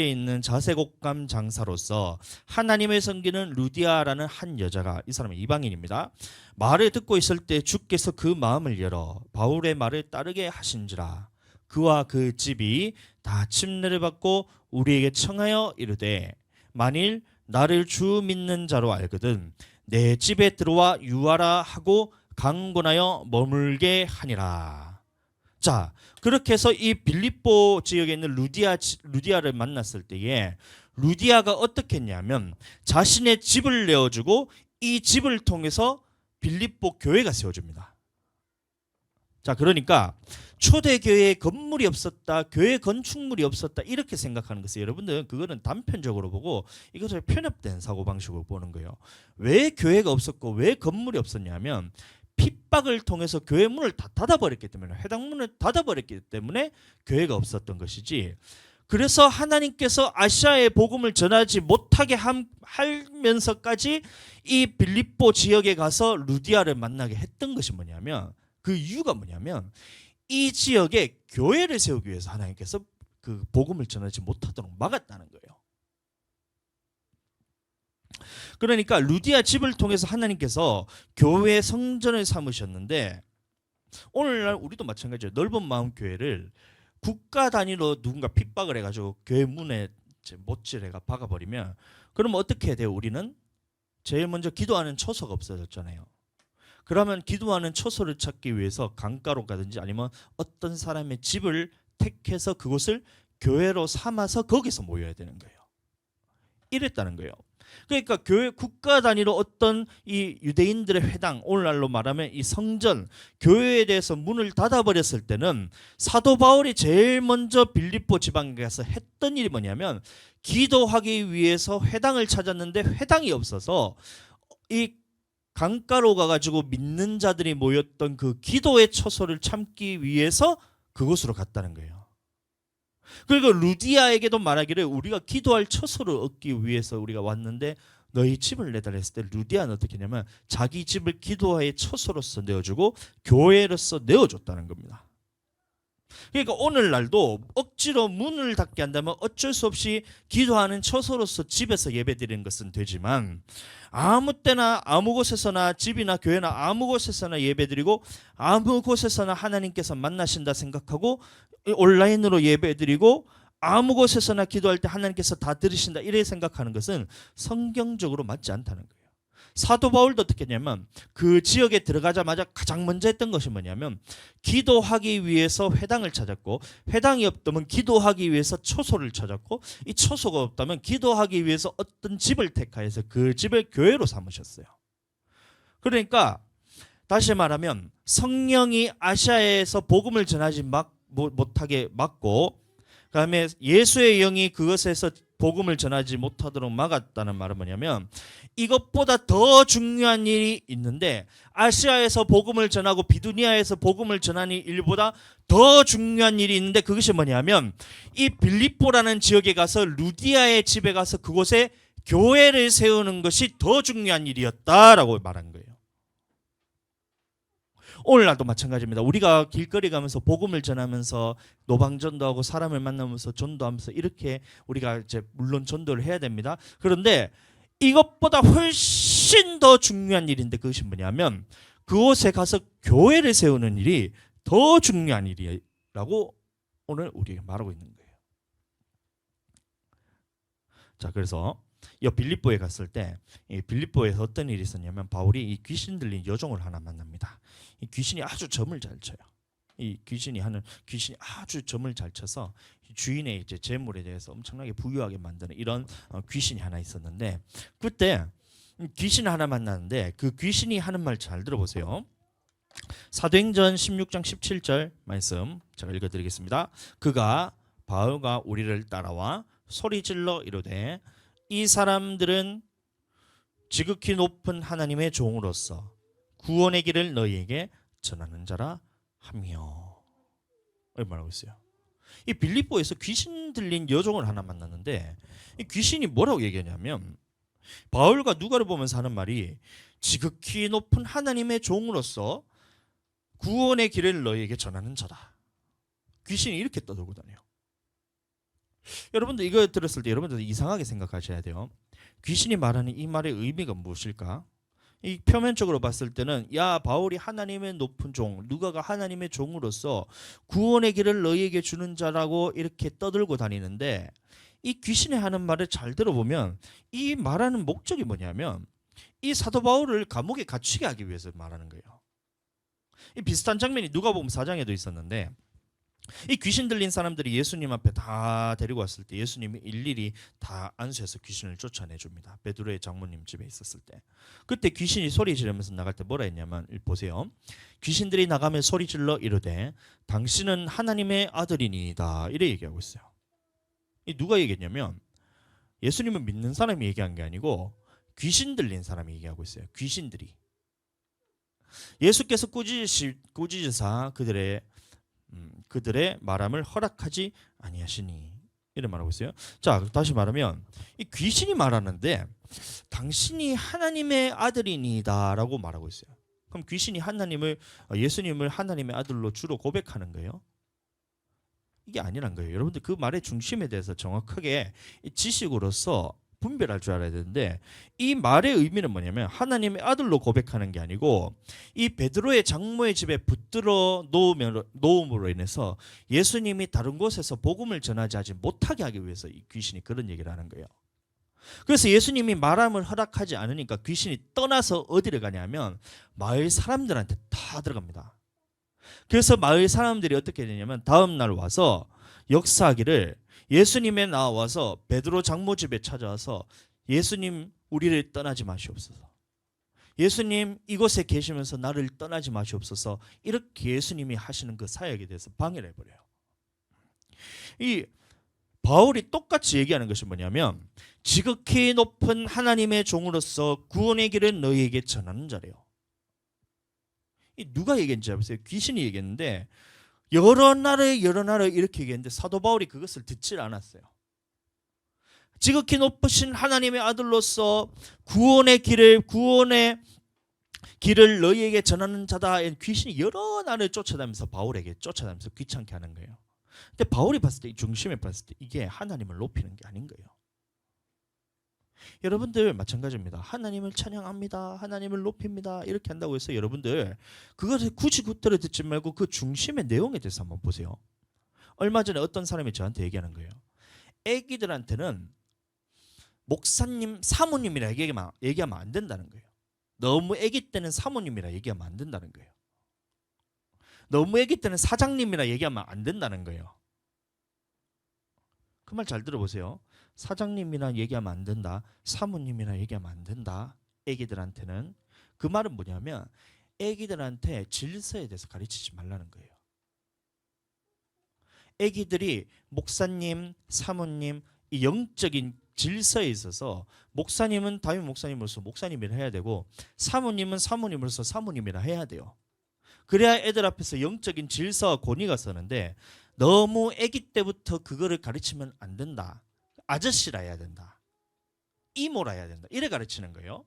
있는 자색옥감 장사로서 하나님의 섬기는 루디아라는 한 여자가, 이 사람은 이방인입니다, 말을 듣고 있을 때 주께서 그 마음을 열어 바울의 말을 따르게 하신지라. 그와 그 집이 다 침례를 받고 우리에게 청하여 이르되 만일 나를 주 믿는 자로 알거든 내 집에 들어와 유하라 하고 강권하여 머물게 하니라. 자, 그렇게 해서 이 빌립보 지역에 있는 루디아를 만났을 때에 루디아가 어떻게 했냐면 자신의 집을 내어주고 이 집을 통해서 빌립보 교회가 세워집니다. 자, 그러니까 초대교회에 건물이 없었다, 교회 건축물이 없었다 이렇게 생각하는 것은 여러분들 그거는 단편적으로 보고 이것을 편협된 사고방식으로 보는 거예요. 왜 교회가 없었고 왜 건물이 없었냐면 핍박을 통해서 교회 문을 다 닫아버렸기 때문에, 회당 문을 닫아버렸기 때문에 교회가 없었던 것이지, 그래서 하나님께서 아시아의 복음을 전하지 못하게 하면서까지 이 빌립보 지역에 가서 루디아를 만나게 했던 것이 뭐냐면, 그 이유가 뭐냐면 이 지역에 교회를 세우기 위해서 하나님께서 그 복음을 전하지 못하도록 막았다는 거예요. 그러니까 루디아 집을 통해서 하나님께서 교회 성전을 삼으셨는데 오늘날 우리도 마찬가지예요. 넓은 마음 교회를 국가 단위로 누군가 핍박을 해가지고 교회 문에 못질해가 박아버리면 그러면 어떻게 해야 돼요? 우리는 제일 먼저 기도하는 처소가 없어졌잖아요. 그러면 기도하는 처소를 찾기 위해서 강가로 가든지 아니면 어떤 사람의 집을 택해서 그곳을 교회로 삼아서 거기서 모여야 되는 거예요. 이랬다는 거예요. 그러니까 교회 국가 단위로 어떤 이 유대인들의 회당, 오늘날로 말하면 이 성전, 교회에 대해서 문을 닫아버렸을 때는 사도 바울이 제일 먼저 빌립보 지방에 가서 했던 일이 뭐냐면 기도하기 위해서 회당을 찾았는데 회당이 없어서 이 강가로 가가지고 믿는 자들이 모였던 그 기도의 처소를 참기 위해서 그곳으로 갔다는 거예요. 그리고 루디아에게도 말하기를 우리가 기도할 처소를 얻기 위해서 우리가 왔는데 너희 집을 내달라 했을 때 루디아는 어떻게 했냐면 자기 집을 기도의 처소로서 내어주고 교회로서 내어줬다는 겁니다. 그러니까 오늘날도 억지로 문을 닫게 한다면 어쩔 수 없이 기도하는 처소로서 집에서 예배드리는 것은 되지만, 아무 때나 아무 곳에서나 집이나 교회나 아무 곳에서나 예배드리고 아무 곳에서나 하나님께서 만나신다 생각하고 온라인으로 예배드리고 아무 곳에서나 기도할 때 하나님께서 다 들으신다 이래 생각하는 것은 성경적으로 맞지 않다는 거예요. 사도 바울도 어떻게 했냐면 그 지역에 들어가자마자 가장 먼저 했던 것이 뭐냐면 기도하기 위해서 회당을 찾았고, 회당이 없다면 기도하기 위해서 처소를 찾았고, 이 처소가 없다면 기도하기 위해서 어떤 집을 택하여서 그 집을 교회로 삼으셨어요. 그러니까 다시 말하면 성령이 아시아에서 복음을 전하지 못하게 막고, 그다음에 예수의 영이 그것에서 복음을 전하지 못하도록 막았다는 말은 뭐냐면, 이것보다 더 중요한 일이 있는데 아시아에서 복음을 전하고 비두니아에서 복음을 전하는 일보다 더 중요한 일이 있는데, 그것이 뭐냐면 이 빌립보라는 지역에 가서 루디아의 집에 가서 그곳에 교회를 세우는 것이 더 중요한 일이었다라고 말한 거예요. 오늘날도 마찬가지입니다. 우리가 길거리 가면서 복음을 전하면서 노방전도 하고 사람을 만나면서 전도하면서 이렇게 우리가 이제 물론 전도를 해야 됩니다. 그런데 이것보다 훨씬 더 중요한 일인데, 그것이 뭐냐면 그곳에 가서 교회를 세우는 일이 더 중요한 일이라고 오늘 우리가 말하고 있는 거예요. 자, 그래서 이 빌립보에 갔을 때 이 빌립보에서 어떤 일이 있었냐면 바울이 이 귀신 들린 여종을 하나 만납니다. 이 귀신이 아주 점을 잘 쳐요. 이 귀신이 아주 점을 잘 쳐서 주인의 이제 재물에 대해서 엄청나게 부유하게 만드는 이런 귀신이 하나 있었는데, 그때 귀신 하나 만났는데 그 귀신이 하는 말 잘 들어보세요. 사도행전 16장 17절 말씀 제가 읽어드리겠습니다. 그가 바울과 우리를 따라와 소리질러 이르되 이 사람들은 지극히 높은 하나님의 종으로서 구원의 길을 너희에게 전하는 자라 하며, 이렇게 말하고 있어요. 이 빌립보에서 귀신 들린 여종을 하나 만났는데 이 귀신이 뭐라고 얘기하냐면, 바울과 누가를 보면서 하는 말이 지극히 높은 하나님의 종으로서 구원의 길을 너희에게 전하는 자다. 귀신이 이렇게 떠들고 다녀요. 여러분들 이거 들었을 때 여러분들 이상하게 생각하셔야 돼요. 귀신이 말하는 이 말의 의미가 무엇일까? 이 표면적으로 봤을 때는 야, 바울이 하나님의 높은 종, 누가가 하나님의 종으로서 구원의 길을 너희에게 주는 자라고 이렇게 떠들고 다니는데, 이 귀신이 하는 말을 잘 들어보면 이 말하는 목적이 뭐냐면 이 사도 바울을 감옥에 갇히게 하기 위해서 말하는 거예요. 이 비슷한 장면이 누가복음 4장에도 있었는데, 이 귀신 들린 사람들이 예수님 앞에 다 데리고 왔을 때 예수님이 일일이 다 안수해서 귀신을 쫓아내줍니다. 베드로의 장모님 집에 있었을 때. 그때 귀신이 소리 지르면서 나갈 때 뭐라 했냐면, 보세요. 귀신들이 나가며 소리 질러 이르되 당신은 하나님의 아들이니이다, 이래 얘기하고 있어요. 이 누가 얘기했냐면 예수님을 믿는 사람이 얘기한 게 아니고 귀신 들린 사람이 얘기하고 있어요. 귀신들이. 예수께서 꾸짖으사 그들의 말함을 허락하지 아니하시니, 이런 말하고 있어요. 자, 다시 말하면 이 귀신이 말하는데 당신이 하나님의 아들이니다라고 말하고 있어요. 그럼 귀신이 예수님을 하나님의 아들로 주로 고백하는 거예요? 이게 아니란 거예요. 여러분들 그 말의 중심에 대해서 정확하게 지식으로서 분별할 줄 알아야 되는데, 이 말의 의미는 뭐냐면 하나님의 아들로 고백하는 게 아니고 이 베드로의 장모의 집에 붙들어 놓음으로 인해서 예수님이 다른 곳에서 복음을 전하지 못하게 하기 위해서 이 귀신이 그런 얘기를 하는 거예요. 그래서 예수님이 말함을 허락하지 않으니까 귀신이 떠나서 어디를 가냐면 마을 사람들한테 다 들어갑니다. 그래서 마을 사람들이 어떻게 되냐면 다음 날 와서 역사하기를, 예수님에 나와서 베드로 장모 집에 찾아와서 예수님, 우리를 떠나지 마시옵소서. 예수님, 이곳에 계시면서 나를 떠나지 마시옵소서. 이렇게 예수님이 하시는 그 사역에 대해서 방해를 해버려요. 이 바울이 똑같이 얘기하는 것이 뭐냐면 지극히 높은 하나님의 종으로서 구원의 길을 너희에게 전하는 자래요. 이 누가 얘기했는지 아세요? 귀신이 얘기했는데 여러 나라 이렇게 얘기했는데 사도 바울이 그것을 듣질 않았어요. 지극히 높으신 하나님의 아들로서 구원의 길을 너희에게 전하는 자다. 귀신이 여러 날을 쫓아다니면서 바울에게 쫓아다니면서 귀찮게 하는 거예요. 근데 바울이 봤을 때, 이 중심에 봤을 때 이게 하나님을 높이는 게 아닌 거예요. 여러분들 마찬가지입니다. 하나님을 찬양합니다. 하나님을 높입니다. 이렇게 한다고 해서 여러분들 그것을 굳이 굳들어 듣지 말고 그 중심의 내용에 대해서 한번 보세요. 얼마 전에 어떤 사람이 저한테 얘기하는 거예요. 애기들한테는 목사님, 사모님이라 얘기하면 안 된다는 거예요. 너무 애기 때는 사모님이라 얘기하면 안 된다는 거예요. 너무 애기 때는 사장님이라 얘기하면 안 된다는 거예요. 그 말 잘 들어보세요. 사장님이나 얘기하면 안 된다. 사모님이나 얘기하면 안 된다. 애기들한테는. 그 말은 뭐냐면 애기들한테 질서에 대해서 가르치지 말라는 거예요. 애기들이 목사님, 사모님, 이 영적인 질서에 있어서 목사님은 담임 목사님으로서 목사님이라 해야 되고 사모님은 사모님으로서 사모님이라 해야 돼요. 그래야 애들 앞에서 영적인 질서와 권위가 서는데 너무 아기 때부터 그거를 가르치면 안 된다. 아저씨라 해야 된다. 이모라 해야 된다. 이래 가르치는 거예요.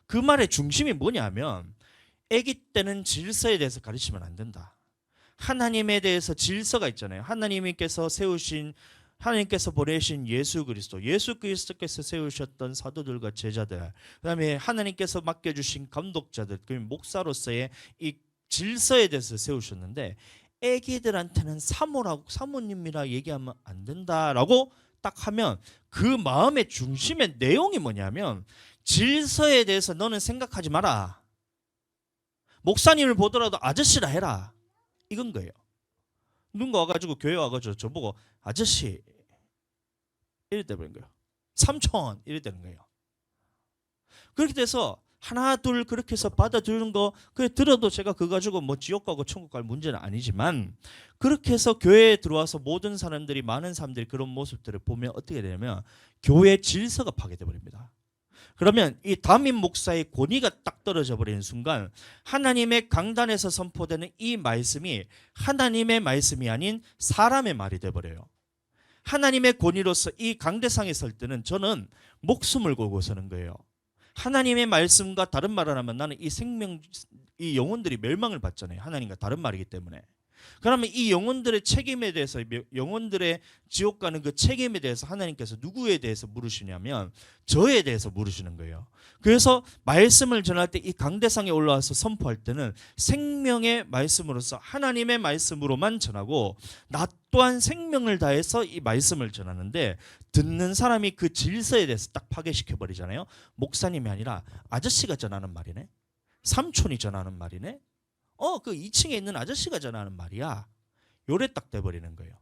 그 말의 중심이 뭐냐면 아기 때는 질서에 대해서 가르치면 안 된다. 하나님에 대해서 질서가 있잖아요. 하나님께서 보내신 예수 그리스도께서 세우셨던 사도들과 제자들, 그다음에 하나님께서 맡겨주신 감독자들, 그 목사로서의 이 질서에 대해서 세우셨는데 애기들한테는 사모님이라 얘기하면 안 된다라고 딱 하면 그 마음의 중심의 내용이 뭐냐면 질서에 대해서 너는 생각하지 마라. 목사님을 보더라도 아저씨라 해라. 이건 거예요. 누군가 와가지고 교회 와가지고 저보고 아저씨 이래 되는 거예요. 삼촌 이래 되는 거예요. 그렇게 돼서 하나 둘 그렇게 해서 받아들이는 거 그래 들어도 제가 그거 가지고 뭐 지옥 가고 천국 갈 문제는 아니지만 그렇게 해서 교회에 들어와서 모든 사람들이 많은 사람들이 그런 모습들을 보면 어떻게 되냐면 교회 질서가 파괴돼 버립니다. 그러면 이 담임 목사의 권위가 딱 떨어져 버리는 순간 하나님의 강단에서 선포되는 이 말씀이 하나님의 말씀이 아닌 사람의 말이 돼 버려요. 하나님의 권위로서 이 강대상에 설 때는 저는 목숨을 걸고 서는 거예요. 하나님의 말씀과 다른 말을 하면 나는 이 영혼들이 멸망을 받잖아요. 하나님과 다른 말이기 때문에. 그러면 이 영혼들의 책임에 대해서, 영혼들의 지옥 가는 그 책임에 대해서 하나님께서 누구에 대해서 물으시냐면 저에 대해서 물으시는 거예요. 그래서 말씀을 전할 때 이 강대상에 올라와서 선포할 때는 생명의 말씀으로서 하나님의 말씀으로만 전하고 나 또한 생명을 다해서 이 말씀을 전하는데 듣는 사람이 그 질서에 대해서 딱 파괴시켜 버리잖아요. 목사님이 아니라 아저씨가 전하는 말이네. 삼촌이 전하는 말이네. 그 2층에 있는 아저씨가 전하는 말이야. 요래 딱 돼버리는 거예요.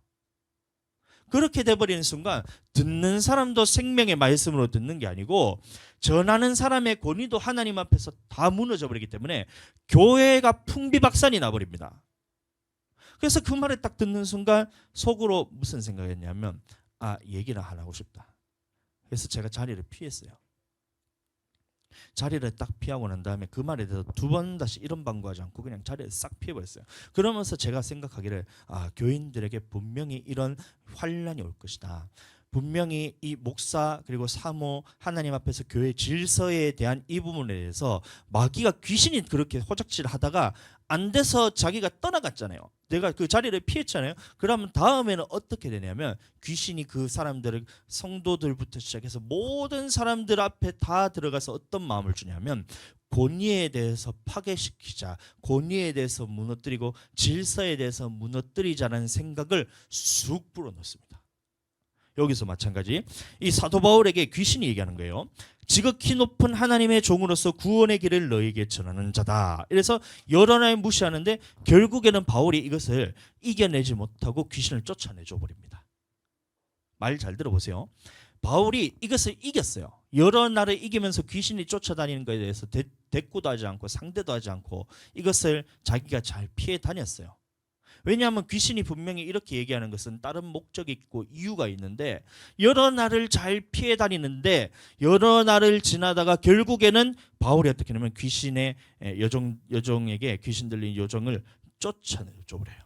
그렇게 돼버리는 순간 듣는 사람도 생명의 말씀으로 듣는 게 아니고 전하는 사람의 권위도 하나님 앞에서 다 무너져 버리기 때문에 교회가 풍비박산이 나버립니다. 그래서 그 말을 딱 듣는 순간 속으로 무슨 생각이었냐면 얘기를 안 하고 싶다. 그래서 제가 자리를 피했어요. 자리를 딱 피하고 난 다음에 그 말에 대해서 두 번 다시 이런 방구하지 않고 그냥 자리를 싹 피해버렸어요. 그러면서 제가 생각하기를 교인들에게 분명히 이런 환난이 올 것이다. 분명히 이 목사 그리고 사모 하나님 앞에서 교회 질서에 대한 이 부분에 대해서 마귀가 귀신이 그렇게 호작질을 하다가 안 돼서 자기가 떠나갔잖아요. 내가 그 자리를 피했잖아요. 그러면 다음에는 어떻게 되냐면 귀신이 그 사람들을 성도들부터 시작해서 모든 사람들 앞에 다 들어가서 어떤 마음을 주냐면 권위에 대해서 파괴시키자, 권위에 대해서 무너뜨리고 질서에 대해서 무너뜨리자는 생각을 쑥 불어넣습니다. 여기서 마찬가지 이 사도 바울에게 귀신이 얘기하는 거예요. 지극히 높은 하나님의 종으로서 구원의 길을 너에게 전하는 자다. 이래서 여러 날 무시하는데 결국에는 바울이 이것을 이겨내지 못하고 귀신을 쫓아내줘 버립니다. 말 잘 들어보세요. 바울이 이것을 이겼어요. 여러 날을 이기면서 귀신이 쫓아다니는 것에 대해서 대꾸도 하지 않고 상대도 하지 않고 이것을 자기가 잘 피해 다녔어요. 왜냐하면 귀신이 분명히 이렇게 얘기하는 것은 다른 목적이 있고 이유가 있는데 여러 날을 잘 피해 다니는데 여러 날을 지나다가 결국에는 바울이 어떻게 하냐면 귀신의 여종에게 귀신 들린 여종을 쫓아내줘 버려요.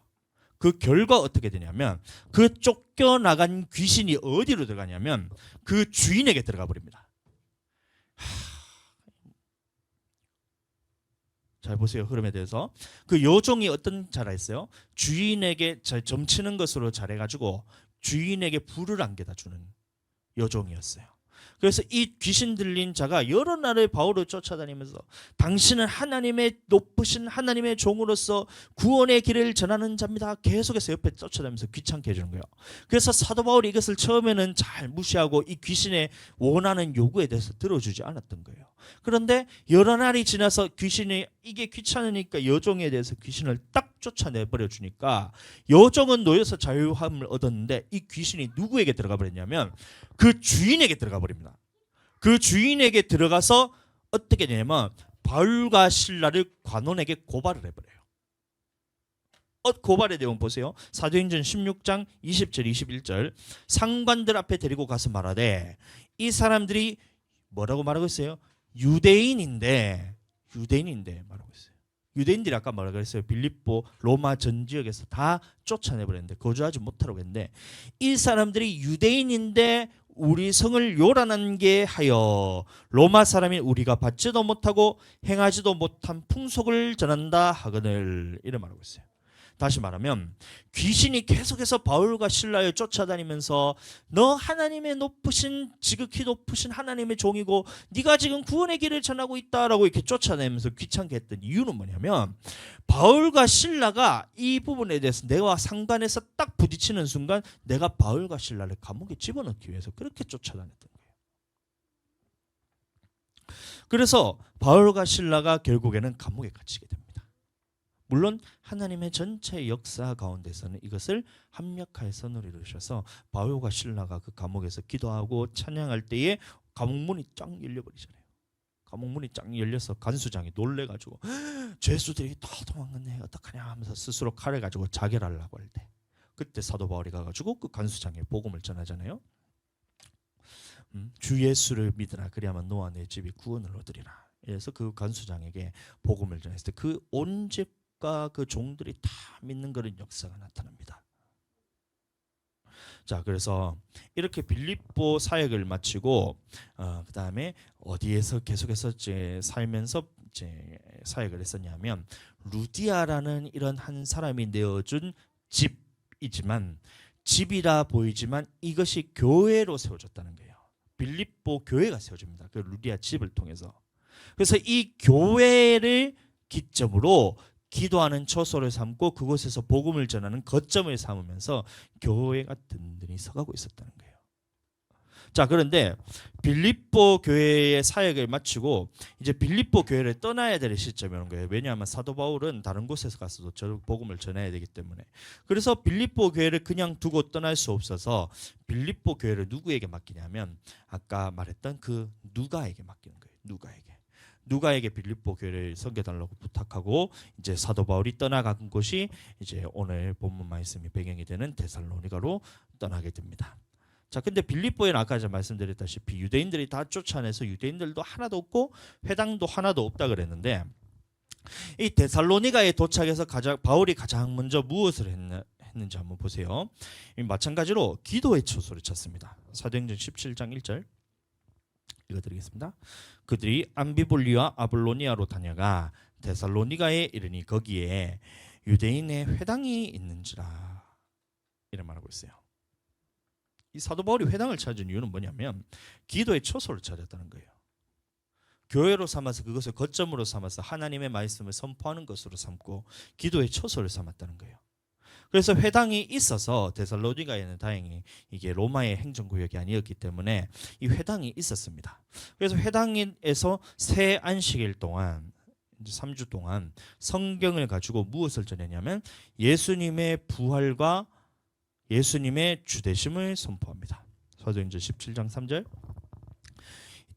그 결과 어떻게 되냐면 그 쫓겨나간 귀신이 어디로 들어가냐면 그 주인에게 들어가 버립니다. 잘 보세요. 흐름에 대해서. 그 여종이 어떤 자라 했어요? 주인에게 점치는 것으로 잘해가지고 주인에게 불을 안겨다 주는 여종이었어요. 그래서 이 귀신 들린 자가 여러 날을 바울을 쫓아다니면서 당신은 하나님의 높으신 하나님의 종으로서 구원의 길을 전하는 자입니다. 계속해서 옆에 쫓아다니면서 귀찮게 해주는 거예요. 그래서 사도 바울이 이것을 처음에는 잘 무시하고 이 귀신의 원하는 요구에 대해서 들어주지 않았던 거예요. 그런데 여러 날이 지나서 귀신이 이게 귀찮으니까 여종에 대해서 귀신을 딱 쫓아내버려 주니까 여종은 놓여서 자유함을 얻었는데 이 귀신이 누구에게 들어가 버렸냐면 그 주인에게 들어가 버립니다. 그 주인에게 들어가서 어떻게 되냐면 바울과 실라를 관원에게 고발을 해버려요. 고발의 내용 보세요. 사도행전 16장 20절 21절 상관들 앞에 데리고 가서 말하되 이 사람들이 뭐라고 말하고 있어요? 유대인인데 말하고 있어요. 유대인들이 아까 뭐라고 했어요? 빌립보 로마 전 지역에서 다 쫓아내버렸는데 거주하지 못하라고 했는데 이 사람들이 유대인인데 우리 성을 요란하게 하여 로마 사람인 우리가 받지도 못하고 행하지도 못한 풍속을 전한다 하거늘 이래 말하고 있어요. 다시 말하면 귀신이 계속해서 바울과 실라를 쫓아다니면서 너 하나님의 높으신 지극히 높으신 하나님의 종이고 네가 지금 구원의 길을 전하고 있다라고 이렇게 쫓아내면서 귀찮게 했던 이유는 뭐냐면 바울과 실라가 이 부분에 대해서 내가 상관해서 딱 부딪히는 순간 내가 바울과 실라를 감옥에 집어넣기 위해서 그렇게 쫓아다녔던 거예요. 그래서 바울과 실라가 결국에는 감옥에 갇히게 됩니다. 물론 하나님의 전체 역사 가운데서는 이것을 합력하여서 누리셔서 바울과 실라가 그 감옥에서 기도하고 찬양할 때에 감옥문이 쫙 열려버리잖아요. 감옥문이 쫙 열려서 간수장이 놀래가지고 죄수들이 다 도망갔네 어떡하냐 하면서 스스로 칼을 가지고 자결하려고 할 때 그때 사도 바울이 가가지고 그 간수장에 복음을 전하잖아요. 주 예수를 믿으라 그리하면 너와 내 집이 구원을 얻으리라. 그래서 그 간수장에게 복음을 전했을 때 그 온 집과 그 종들이 다 믿는 그런 역사가 나타납니다. 자, 그래서 이렇게 빌립보 사역을 마치고 그 다음에 어디에서 계속해서 이제 살면서 이제 사역을 했었냐면 루디아라는 이런 한 사람이 내어준 집이지만 집이라 보이지만 이것이 교회로 세워졌다는 거예요. 빌립보 교회가 세워집니다. 그 루디아 집을 통해서. 그래서 이 교회를 기점으로 기도하는 처소를 삼고 그곳에서 복음을 전하는 거점을 삼으면서 교회가 든든히 서가고 있었다는 거예요. 자, 그런데 빌립보 교회의 사역을 마치고 이제 빌립보 교회를 떠나야 될 시점이 오는 거예요. 왜냐하면 사도 바울은 다른 곳에서 가서도 저 복음을 전해야 되기 때문에. 그래서 빌립보 교회를 그냥 두고 떠날 수 없어서 빌립보 교회를 누구에게 맡기냐면 아까 말했던 그 누가에게 맡기는 거예요. 누가에게 빌립보 교회를 섬겨달라고 부탁하고 이제 사도 바울이 떠나간 곳이 이제 오늘 본문 말씀이 배경이 되는 데살로니가로 떠나게 됩니다. 자, 근데 빌립보에는 아까 제가 말씀드렸다시피 유대인들이 다 쫓아내서 유대인들도 하나도 없고 회당도 하나도 없다 그랬는데 이 데살로니가에 도착해서 바울이 가장 먼저 무엇을 했는지 한번 보세요. 마찬가지로 기도의 처소를 찾습니다. 사도행전 17장 1절 읽어드리겠습니다. 그들이 암비볼리와 아볼로니아로 다녀가 데살로니가에 이르니 거기에 유대인의 회당이 있는지라 이런 말하고 있어요. 이 사도 바울이 회당을 찾은 이유는 뭐냐면 기도의 처소를 찾았다는 거예요. 교회로 삼아서 그것을 거점으로 삼아서 하나님의 말씀을 선포하는 것으로 삼고 기도의 처소를 삼았다는 거예요. 그래서 회당이 있어서 데살로니가에는 다행히 이게 로마의 행정구역이 아니었기 때문에 이 회당이 있었습니다. 그래서 회당에서 새 안식일 동안 3주 동안 성경을 가지고 무엇을 전했냐면 예수님의 부활과 예수님의 주되심을 선포합니다. 사도행전 17장 3절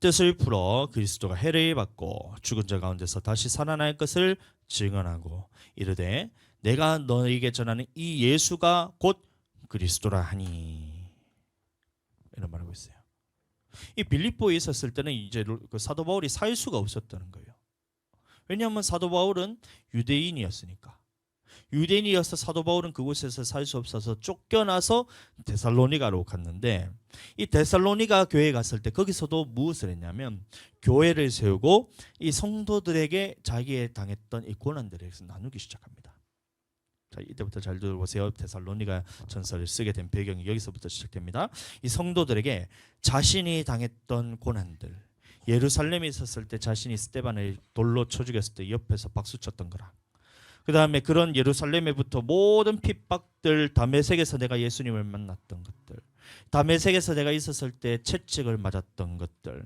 뜻을 풀어 그리스도가 해를 받고 죽은 자 가운데서 다시 살아날 것을 증언하고 이르되 내가 너에게 전하는 이 예수가 곧 그리스도라 하니 이런 말하고 있어요. 이 빌립보에 있었을 때는 이제 그 사도 바울이 살 수가 없었다는 거예요. 왜냐하면 사도 바울은 유대인이었으니까. 유대인이어서 사도 바울은 그곳에서 살 수 없어서 쫓겨나서 데살로니가로 갔는데, 이 데살로니가 교회에 갔을 때 거기서도 무엇을 했냐면 교회를 세우고 이 성도들에게 자기의 당했던 이 고난들에 대해서 나누기 시작합니다. 자, 이때부터 잘 들어보세요. 데살로니가 전서를 쓰게 된 배경이 여기서부터 시작됩니다. 이 성도들에게 자신이 당했던 고난들, 예루살렘에 있었을 때 자신이 스데반을 돌로 쳐 죽였을 때 옆에서 박수 쳤던 거라, 그 다음에 그런 예루살렘에부터 모든 핍박들, 다메섹에서 내가 예수님을 만났던 것들, 다메섹에서 내가 있었을 때 채찍을 맞았던 것들,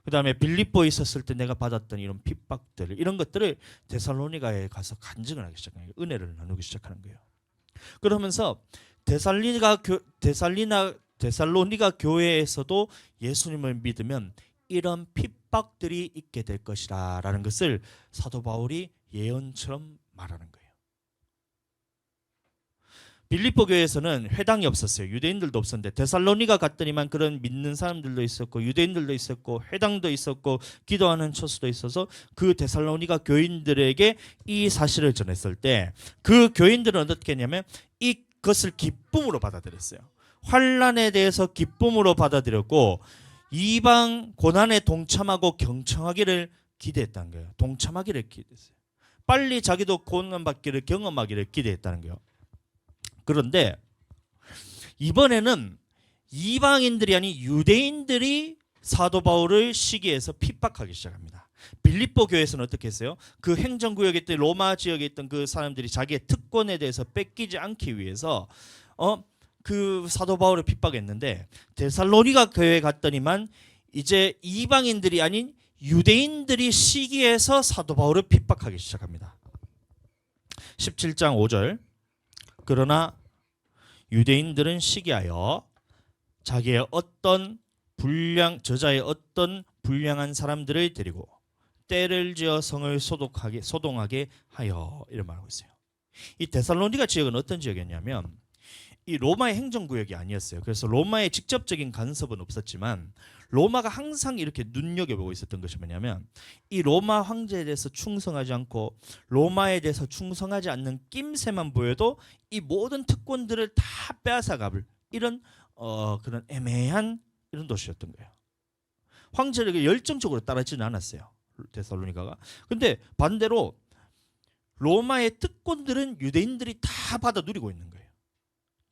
그 다음에 빌립보에 있었을 때 내가 받았던 이런 핍박들, 이런 것들을 데살로니가에 가서 간증을 하기 시작하는 거예요. 은혜를 나누기 시작하는 거예요. 그러면서 데살로니가 교회에서도 예수님을 믿으면 이런 핍박들이 있게 될 것이라 라는 것을 사도 바울이 예언처럼 말하는 거예요. 빌립보 교회에서는 회당이 없었어요. 유대인들도 없었는데 데살로니가 갔더니만 그런 믿는 사람들도 있었고 유대인들도 있었고 회당도 있었고 기도하는 처소도 있어서 그 데살로니가 교인들에게 이 사실을 전했을 때 그 교인들은 어떻게 했냐면 이것을 기쁨으로 받아들였어요. 환난에 대해서 기쁨으로 받아들였고 이방 고난에 동참하고 경청하기를 기대했다는 거예요. 동참하기를 기대했어요. 빨리 자기도 고난받기를 경험하기를 기대했다는 거예요. 그런데 이번에는 이방인들이 아닌 유대인들이 사도 바울을 시기해서 핍박하기 시작합니다. 빌립보 교회에서는 어떻게 했어요? 그 행정구역에 있던 로마 지역에 있던 그 사람들이 자기의 특권에 대해서 뺏기지 않기 위해서 그 사도 바울을 핍박했는데 데살로니가 교회에 갔더니만 이제 이방인들이 아닌 유대인들이 시기해서 사도 바울을 핍박하기 시작합니다. 17장 5절, 그러나 유대인들은 시기하여 자기의 저자의 어떤 불량한 사람들을 데리고 때를 지어 성을 소동하게 하여, 이런 말하고 있어요. 이 데살로니가 지역은 어떤 지역이었냐면 이 로마의 행정구역이 아니었어요. 그래서 로마의 직접적인 간섭은 없었지만 로마가 항상 이렇게 눈여겨보고 있었던 것이 뭐냐면 이 로마 황제에 대해서 충성하지 않고 로마에 대해서 충성하지 않는 낌새만 보여도 이 모든 특권들을 다 빼앗아가볼 이런 그런 애매한 이런 도시였던 거예요. 황제를 열정적으로 따르지는 않았어요, 데살로니가가. 근데 반대로 로마의 특권들은 유대인들이 다 받아 누리고 있는 거예요.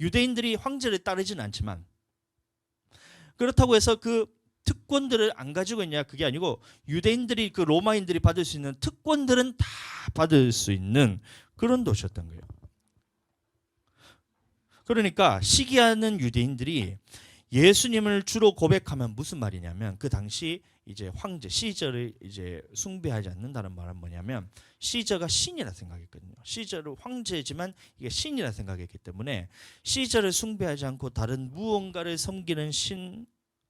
유대인들이 황제를 따르지는 않지만, 그렇다고 해서 그 특권들을 안 가지고 있냐, 그게 아니고 유대인들이 그 로마인들이 받을 수 있는 특권들은 다 받을 수 있는 그런 도시였던 거예요. 그러니까 시기하는 유대인들이 예수님을 주로 고백하면 무슨 말이냐면 그 당시 이제 황제 시저를 이제 숭배하지 않는다는 말은 뭐냐면 시저가 신이라 생각했거든요. 시저를 황제지만 이게 신이라 생각했기 때문에 시저를 숭배하지 않고 다른 무언가를 섬기는 신,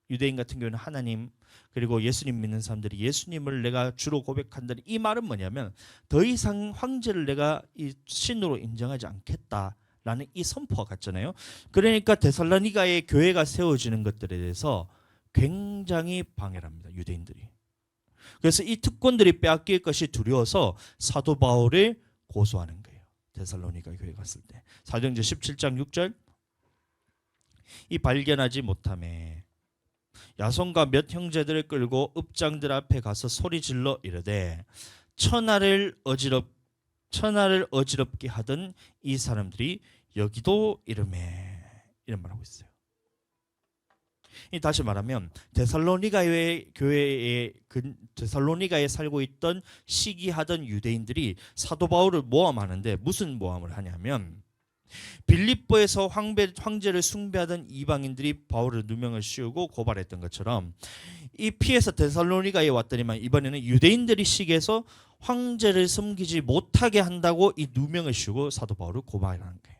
유대인 같은 경우는 하나님, 그리고 예수님 믿는 사람들이 예수님을 내가 주로 고백한다는 이 말은 뭐냐면 더 이상 황제를 내가 이 신으로 인정하지 않겠다라는 이 선포가 같잖아요. 그러니까 데살로니가의 교회가 세워지는 것들에 대해서 굉장히 방해를 합니다, 유대인들이. 그래서 이 특권들이 빼앗길 것이 두려워서 사도 바울을 고소하는 거예요. 데살로니가 교회 갔을 때. 사도행전 17장 6절, 이 발견하지 못함에 야손과 몇 형제들을 끌고 읍장들 앞에 가서 소리질러 이르되 천하를 어지럽게 하던 이 사람들이 여기도 이름에, 이런 말하고 있어요. 다시 말하면 데살로니가의 교회에 데살로니가에 살고 있던 시기하던 유대인들이 사도 바울을 모함하는데 무슨 모함을 하냐면 빌립보에서 황제를 숭배하던 이방인들이 바울을 누명을 씌우고 고발했던 것처럼 이 피해서 데살로니가에 왔더니만 이번에는 유대인들이 시기해서 황제를 섬기지 못하게 한다고 이 누명을 씌우고 사도 바울을 고발하는 거예요.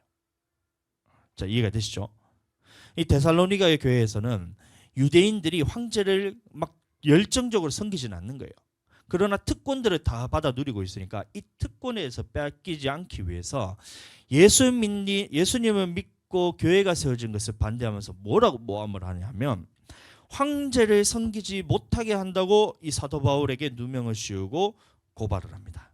자, 이해가 되시죠? 이 데살로니가의 교회에서는 유대인들이 황제를 막 열정적으로 섬기지는 않는 거예요. 그러나 특권들을 다 받아 누리고 있으니까 이 특권에서 빼앗기지 않기 위해서 예수님을 믿고 교회가 세워진 것을 반대하면서 뭐라고 모함을 하냐면 황제를 섬기지 못하게 한다고 이 사도 바울에게 누명을 씌우고 고발을 합니다.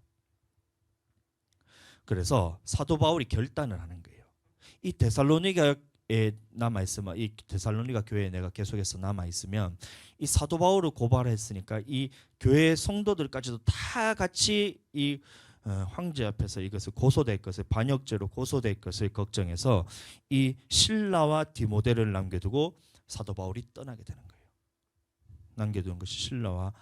그래서 사도 바울이 결단을 하는 거예요. 이 데살로니가에 남아 있으면, 이 데살로니가 교회에 내가 계속해서 남아 있으면 이 사도 바울을 고발했으니까 이 교회 성도들까지도 다 같이 이 황제 앞에서 이것을 고소될 것을, 반역죄로 고소될 것을 걱정해서 이 실라와 디모데를 남겨두고 사도 바울이 떠나게 되는 거예요. 남겨둔 것이 실라와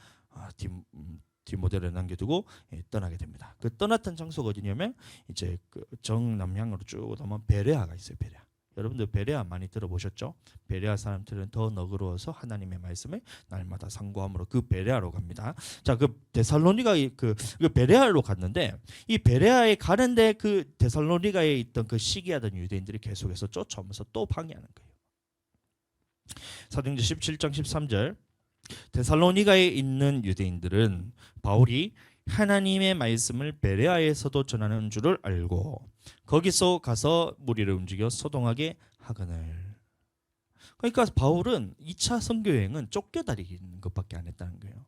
디모데를 남겨두고 떠나게 됩니다. 그 떠났던 장소가 어디냐면 이제 그 정남향으로 쭉 넘어면 베레아가 있어요. 베레아. 여러분들 베레아 많이 들어보셨죠? 베레아 사람들은 더 너그러워서 하나님의 말씀을 날마다 상고함으로 그 베레아로 갑니다. 자, 그 데살로니가 그 베레아로 갔는데 이 베레아에 가는데 그 데살로니가에 있던 그 시기하던 유대인들이 계속해서 쫓아오면서 또 방해하는 거예요. 사도행전 17장 13절 데살로니가에 있는 유대인들은 바울이 하나님의 말씀을 베레아에서도 전하는 줄을 알고 거기서 가서 무리를 움직여 소동하게 하거늘. 그러니까 바울은 2차 선교 여행은 쫓겨다니는 것밖에 안 했다는 거예요.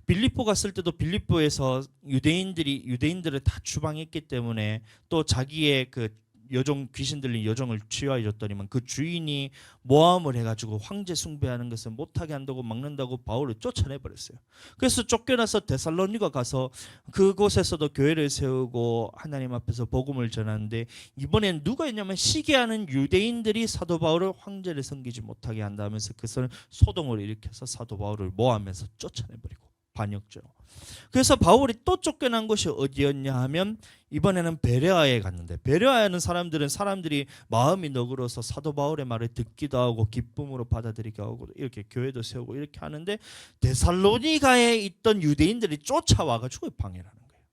빌립보 갔을 때도 빌립보에서 유대인들을 다 추방했기 때문에 또 자기의 그 여종, 귀신 들린 여종을 취하해 줬더니만 그 주인이 모함을 해가지고 황제 숭배하는 것을 못하게 한다고 막는다고 바울을 쫓아내 버렸어요. 그래서 쫓겨나서 데살로니가 가서 그곳에서도 교회를 세우고 하나님 앞에서 복음을 전하는데 이번엔 누가 있냐면 시기하는 유대인들이 사도 바울을 황제를 섬기지 못하게 한다면서 그것을 소동을 일으켜서 사도 바울을 모함해서 쫓아내버리고 반역죄로. 그래서 바울이 또 쫓겨난 곳이 어디였냐 하면 이번에는 베레아에 갔는데, 베레아에는 사람들이 마음이 너그러워서 사도 바울의 말을 듣기도 하고 기쁨으로 받아들이기도 하고 이렇게 교회도 세우고 이렇게 하는데 데살로니가에 있던 유대인들이 쫓아와가지고 방해를 하는 거예요.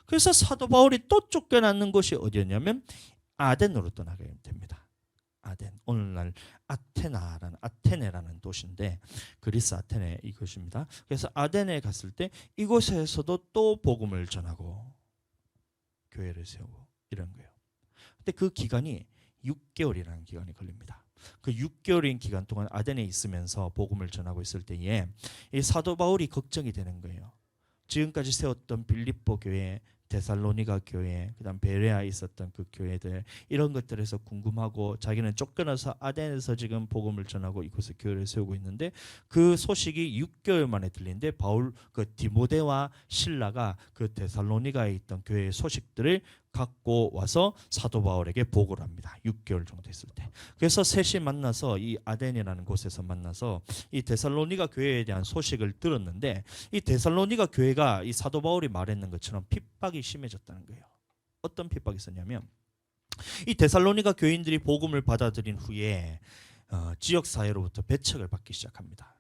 그래서 사도 바울이 또 쫓겨나는 곳이 어디였냐면 아덴으로 떠나게 됩니다. 아덴, 오늘날 아테네라는 도시인데 그리스 아테네 이것입니다. 그래서 아덴에 갔을 때 이곳에서도 또 복음을 전하고 교회를 세우고 이런 거예요. 근데 그 기간이 6개월이라는 기간이 걸립니다. 그 6개월인 기간 동안 아덴에 있으면서 복음을 전하고 있을 때에 이 사도 바울이 걱정이 되는 거예요. 지금까지 세웠던 빌립보 교회, 데살로니가 교회, 그다음 베레아에 있었던 그 교회들 이런 것들에서 궁금하고 자기는 쫓겨나서 아덴에서 지금 복음을 전하고 이곳에 교회를 세우고 있는데 그 소식이 6개월 만에 들리는데 바울 그 디모데와 실라가 그 데살로니가에 있던 교회의 소식들을 갖고 와서 사도 바울에게 보고를 합니다. 6개월 정도 됐을 때. 그래서 셋이 만나서 이 아덴이라는 곳에서 만나서 이 데살로니가 교회에 대한 소식을 들었는데 이 데살로니가 교회가 이 사도 바울이 말했는 것처럼 핍박이 심해졌다는 거예요. 어떤 핍박이 있었냐면 이 데살로니가 교인들이 복음을 받아들인 후에 지역 사회로부터 배척을 받기 시작합니다.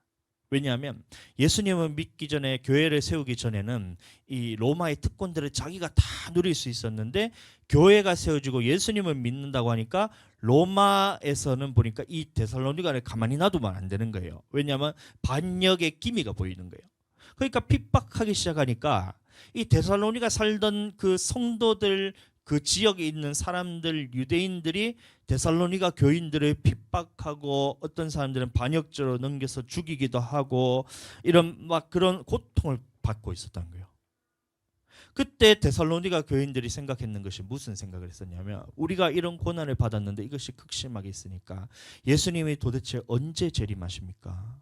왜냐하면 예수님을 믿기 전에 교회를 세우기 전에는 이 로마의 특권들을 자기가 다 누릴 수 있었는데 교회가 세워지고 예수님을 믿는다고 하니까 로마에서는 보니까 이 데살로니가를 가만히 놔두면 안 되는 거예요. 왜냐하면 반역의 기미가 보이는 거예요. 그러니까 핍박하기 시작하니까 이 데살로니가 살던 그 성도들 그 지역에 있는 사람들 유대인들이 데살로니가 교인들을 핍박하고 어떤 사람들은 반역죄로 넘겨서 죽이기도 하고 이런 막 그런 고통을 받고 있었다는 거예요. 그때 데살로니가 교인들이 생각했는 것이 무슨 생각을 했었냐면 우리가 이런 고난을 받았는데 이것이 극심하게 있으니까 예수님이 도대체 언제 재림하십니까?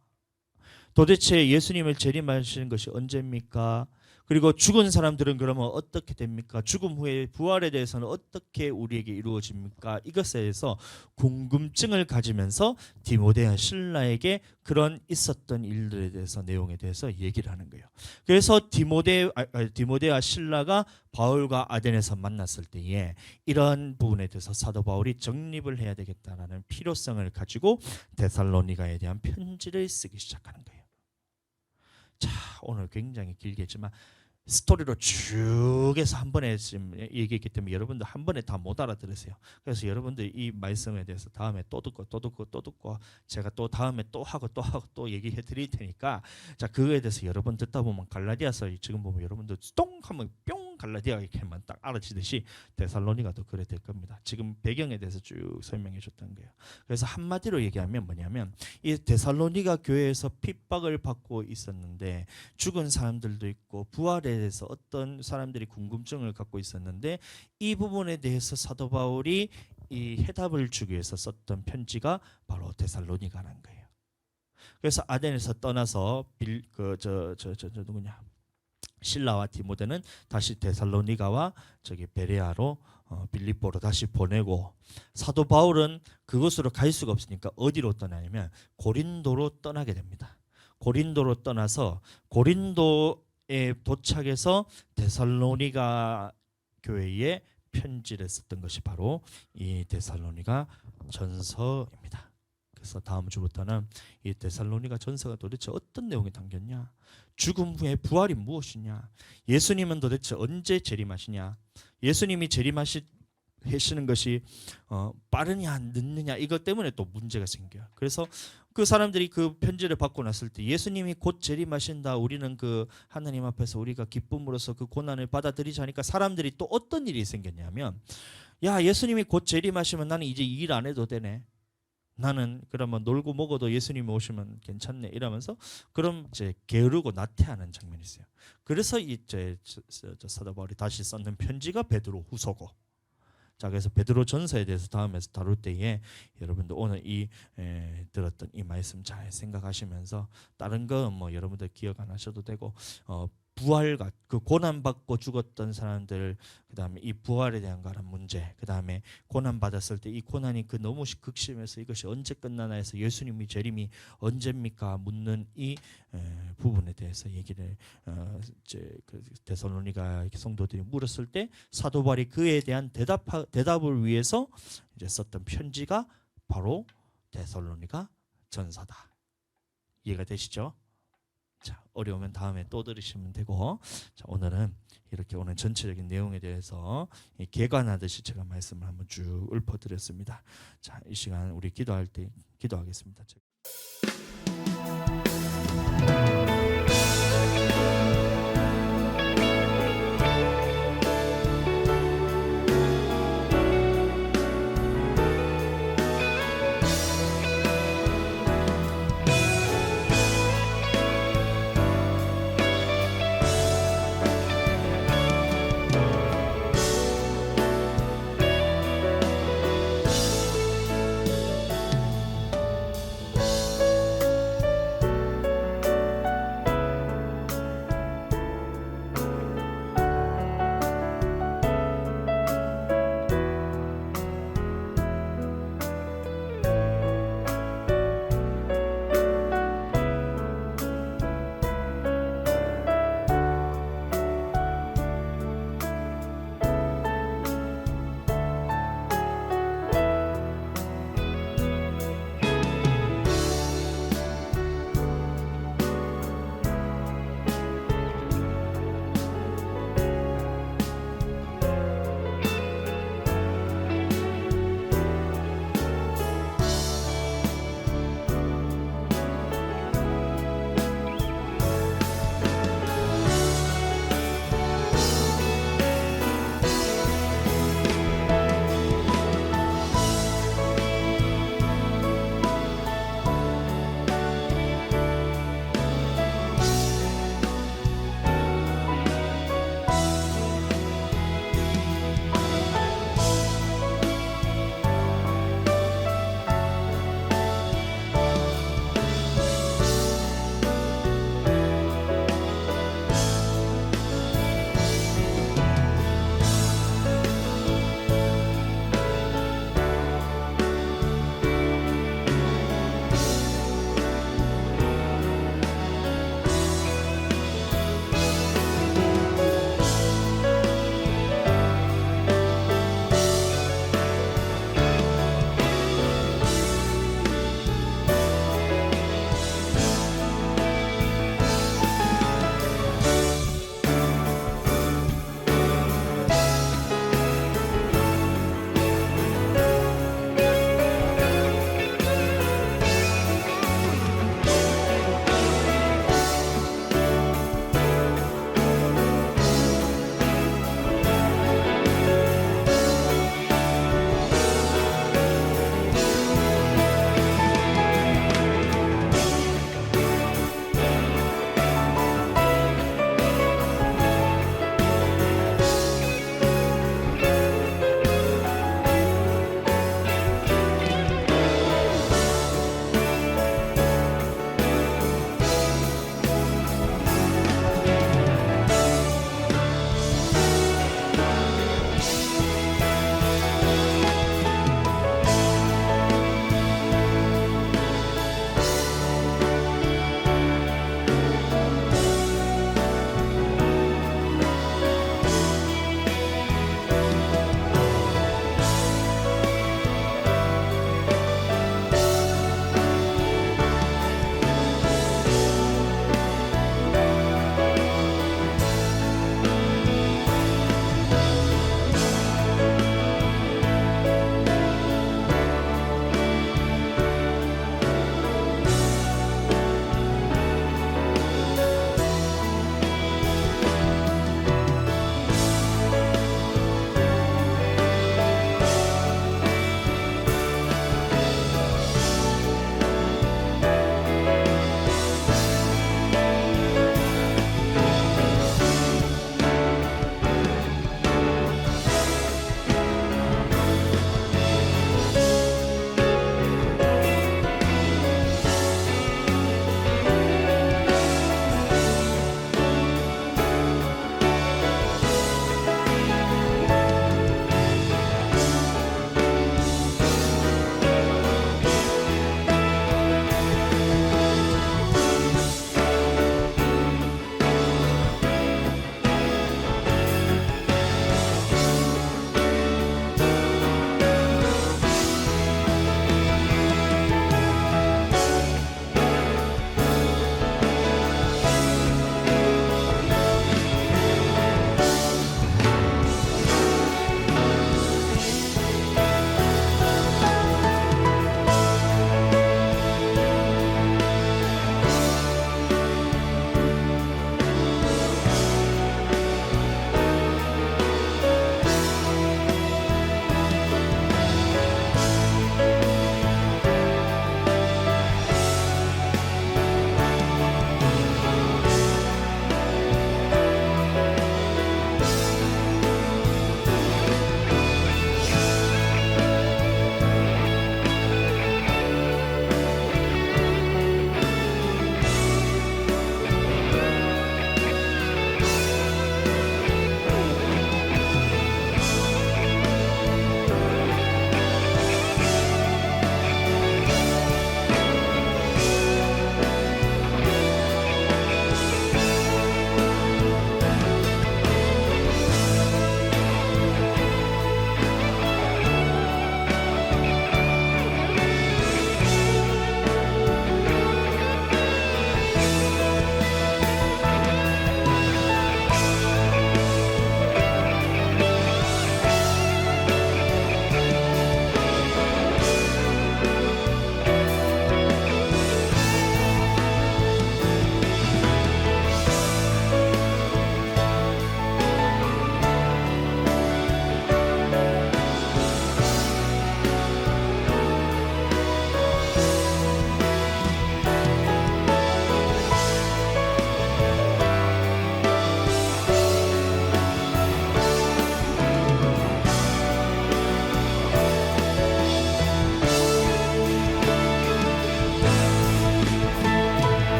도대체 예수님을 재림하시는 것이 언제입니까? 그리고 죽은 사람들은 그러면 어떻게 됩니까? 죽음 후에 부활에 대해서는 어떻게 우리에게 이루어집니까? 이것에 대해서 궁금증을 가지면서 디모데와 실라에게 그런 있었던 일들에 대해서 내용에 대해서 얘기를 하는 거예요. 그래서 디모데와 실라가 바울과 아덴에서 만났을 때에 이런 부분에 대해서 사도 바울이 정립을 해야 되겠다라는 필요성을 가지고 데살로니가에 대한 편지를 쓰기 시작하는 거예요. 자, 오늘 굉장히 길겠지만 스토리로 쭉 해서 한 번에 지금 얘기했기 때문에 여러분들 한 번에 다 못 알아들으세요. 그래서 여러분들 이 말씀에 대해서 다음에 또 듣고 제가 또 다음에 또 하고 또 얘기해 드릴 테니까 자 그거에 대해서 여러분 듣다 보면 갈라디아서 지금 보면 여러분들 똥 하면 뿅 갈라디아에게만 딱 알아지듯이 데살로니가도 그래 될 겁니다. 지금 배경에 대해서 쭉 설명해 줬던 거예요. 그래서 한마디로 얘기하면 뭐냐면 이 데살로니가 교회에서 핍박을 받고 있었는데 죽은 사람들도 있고 부활에 대해서 어떤 사람들이 궁금증을 갖고 있었는데 이 부분에 대해서 사도 바울이 이 해답을 주기 위해서 썼던 편지가 바로 데살로니가라는 거예요. 그래서 아덴에서 떠나서 누구냐 실라와 디모데는 다시 데살로니가와 저기 베레아로 빌립보로 다시 보내고 사도 바울은 그곳으로 갈 수가 없으니까 어디로 떠나냐면 고린도로 떠나게 됩니다. 고린도로 떠나서 고린도에 도착해서 데살로니가 교회에 편지를 썼던 것이 바로 이 데살로니가 전서입니다. 그래서 다음 주부터는 이 데살로니가 전서가 도대체 어떤 내용이 담겼냐, 죽음 후에 부활이 무엇이냐, 예수님은 도대체 언제 재림하시냐, 예수님이 재림하시는 것이 빠르냐 늦느냐 이것 때문에 또 문제가 생겨요. 그래서 그 사람들이 그 편지를 받고 났을 때 예수님이 곧 재림하신다, 우리는 그 하나님 앞에서 우리가 기쁨으로써 그 고난을 받아들이자니까 사람들이 또 어떤 일이 생겼냐면, 야, 예수님이 곧 재림하시면 나는 이제 일 안 해도 되네, 나는 그러면 놀고 먹어도 예수님이 오시면 괜찮네 이러면서 그럼 이제 게으르고 나태하는 장면이 있어요. 그래서 이제 사도 바울이 다시 썼는 편지가 베드로 후서고, 자 그래서 베드로 전서에 대해서 다음에서 다룰 때에 여러분들 오늘 들었던 이 말씀 잘 생각하시면서 다른 거 뭐 여러분들 기억 안 하셔도 되고 부활과 그 고난 받고 죽었던 사람들, 그다음에 이 부활에 대한 그런 문제, 그다음에 고난 받았을 때 이 고난이 그 너무 극심해서 이것이 언제 끝나나 해서 예수님이 재림이 언제입니까 묻는 이 부분에 대해서 얘기를 이제 그 데살로니가 성도들이 물었을 때 사도 바울이 그에 대한 대답을 위해서 이제 썼던 편지가 바로 데살로니가 전서다. 이해가 되시죠? 자, 어려우면 다음에 또 들으시면 되고, 자, 오늘은 이렇게 오늘 전체적인 내용에 대해서 개관하듯이 제가 말씀을 한번 쭉 읊어드렸습니다. 자, 이 시간 우리 기도할 때 기도하겠습니다.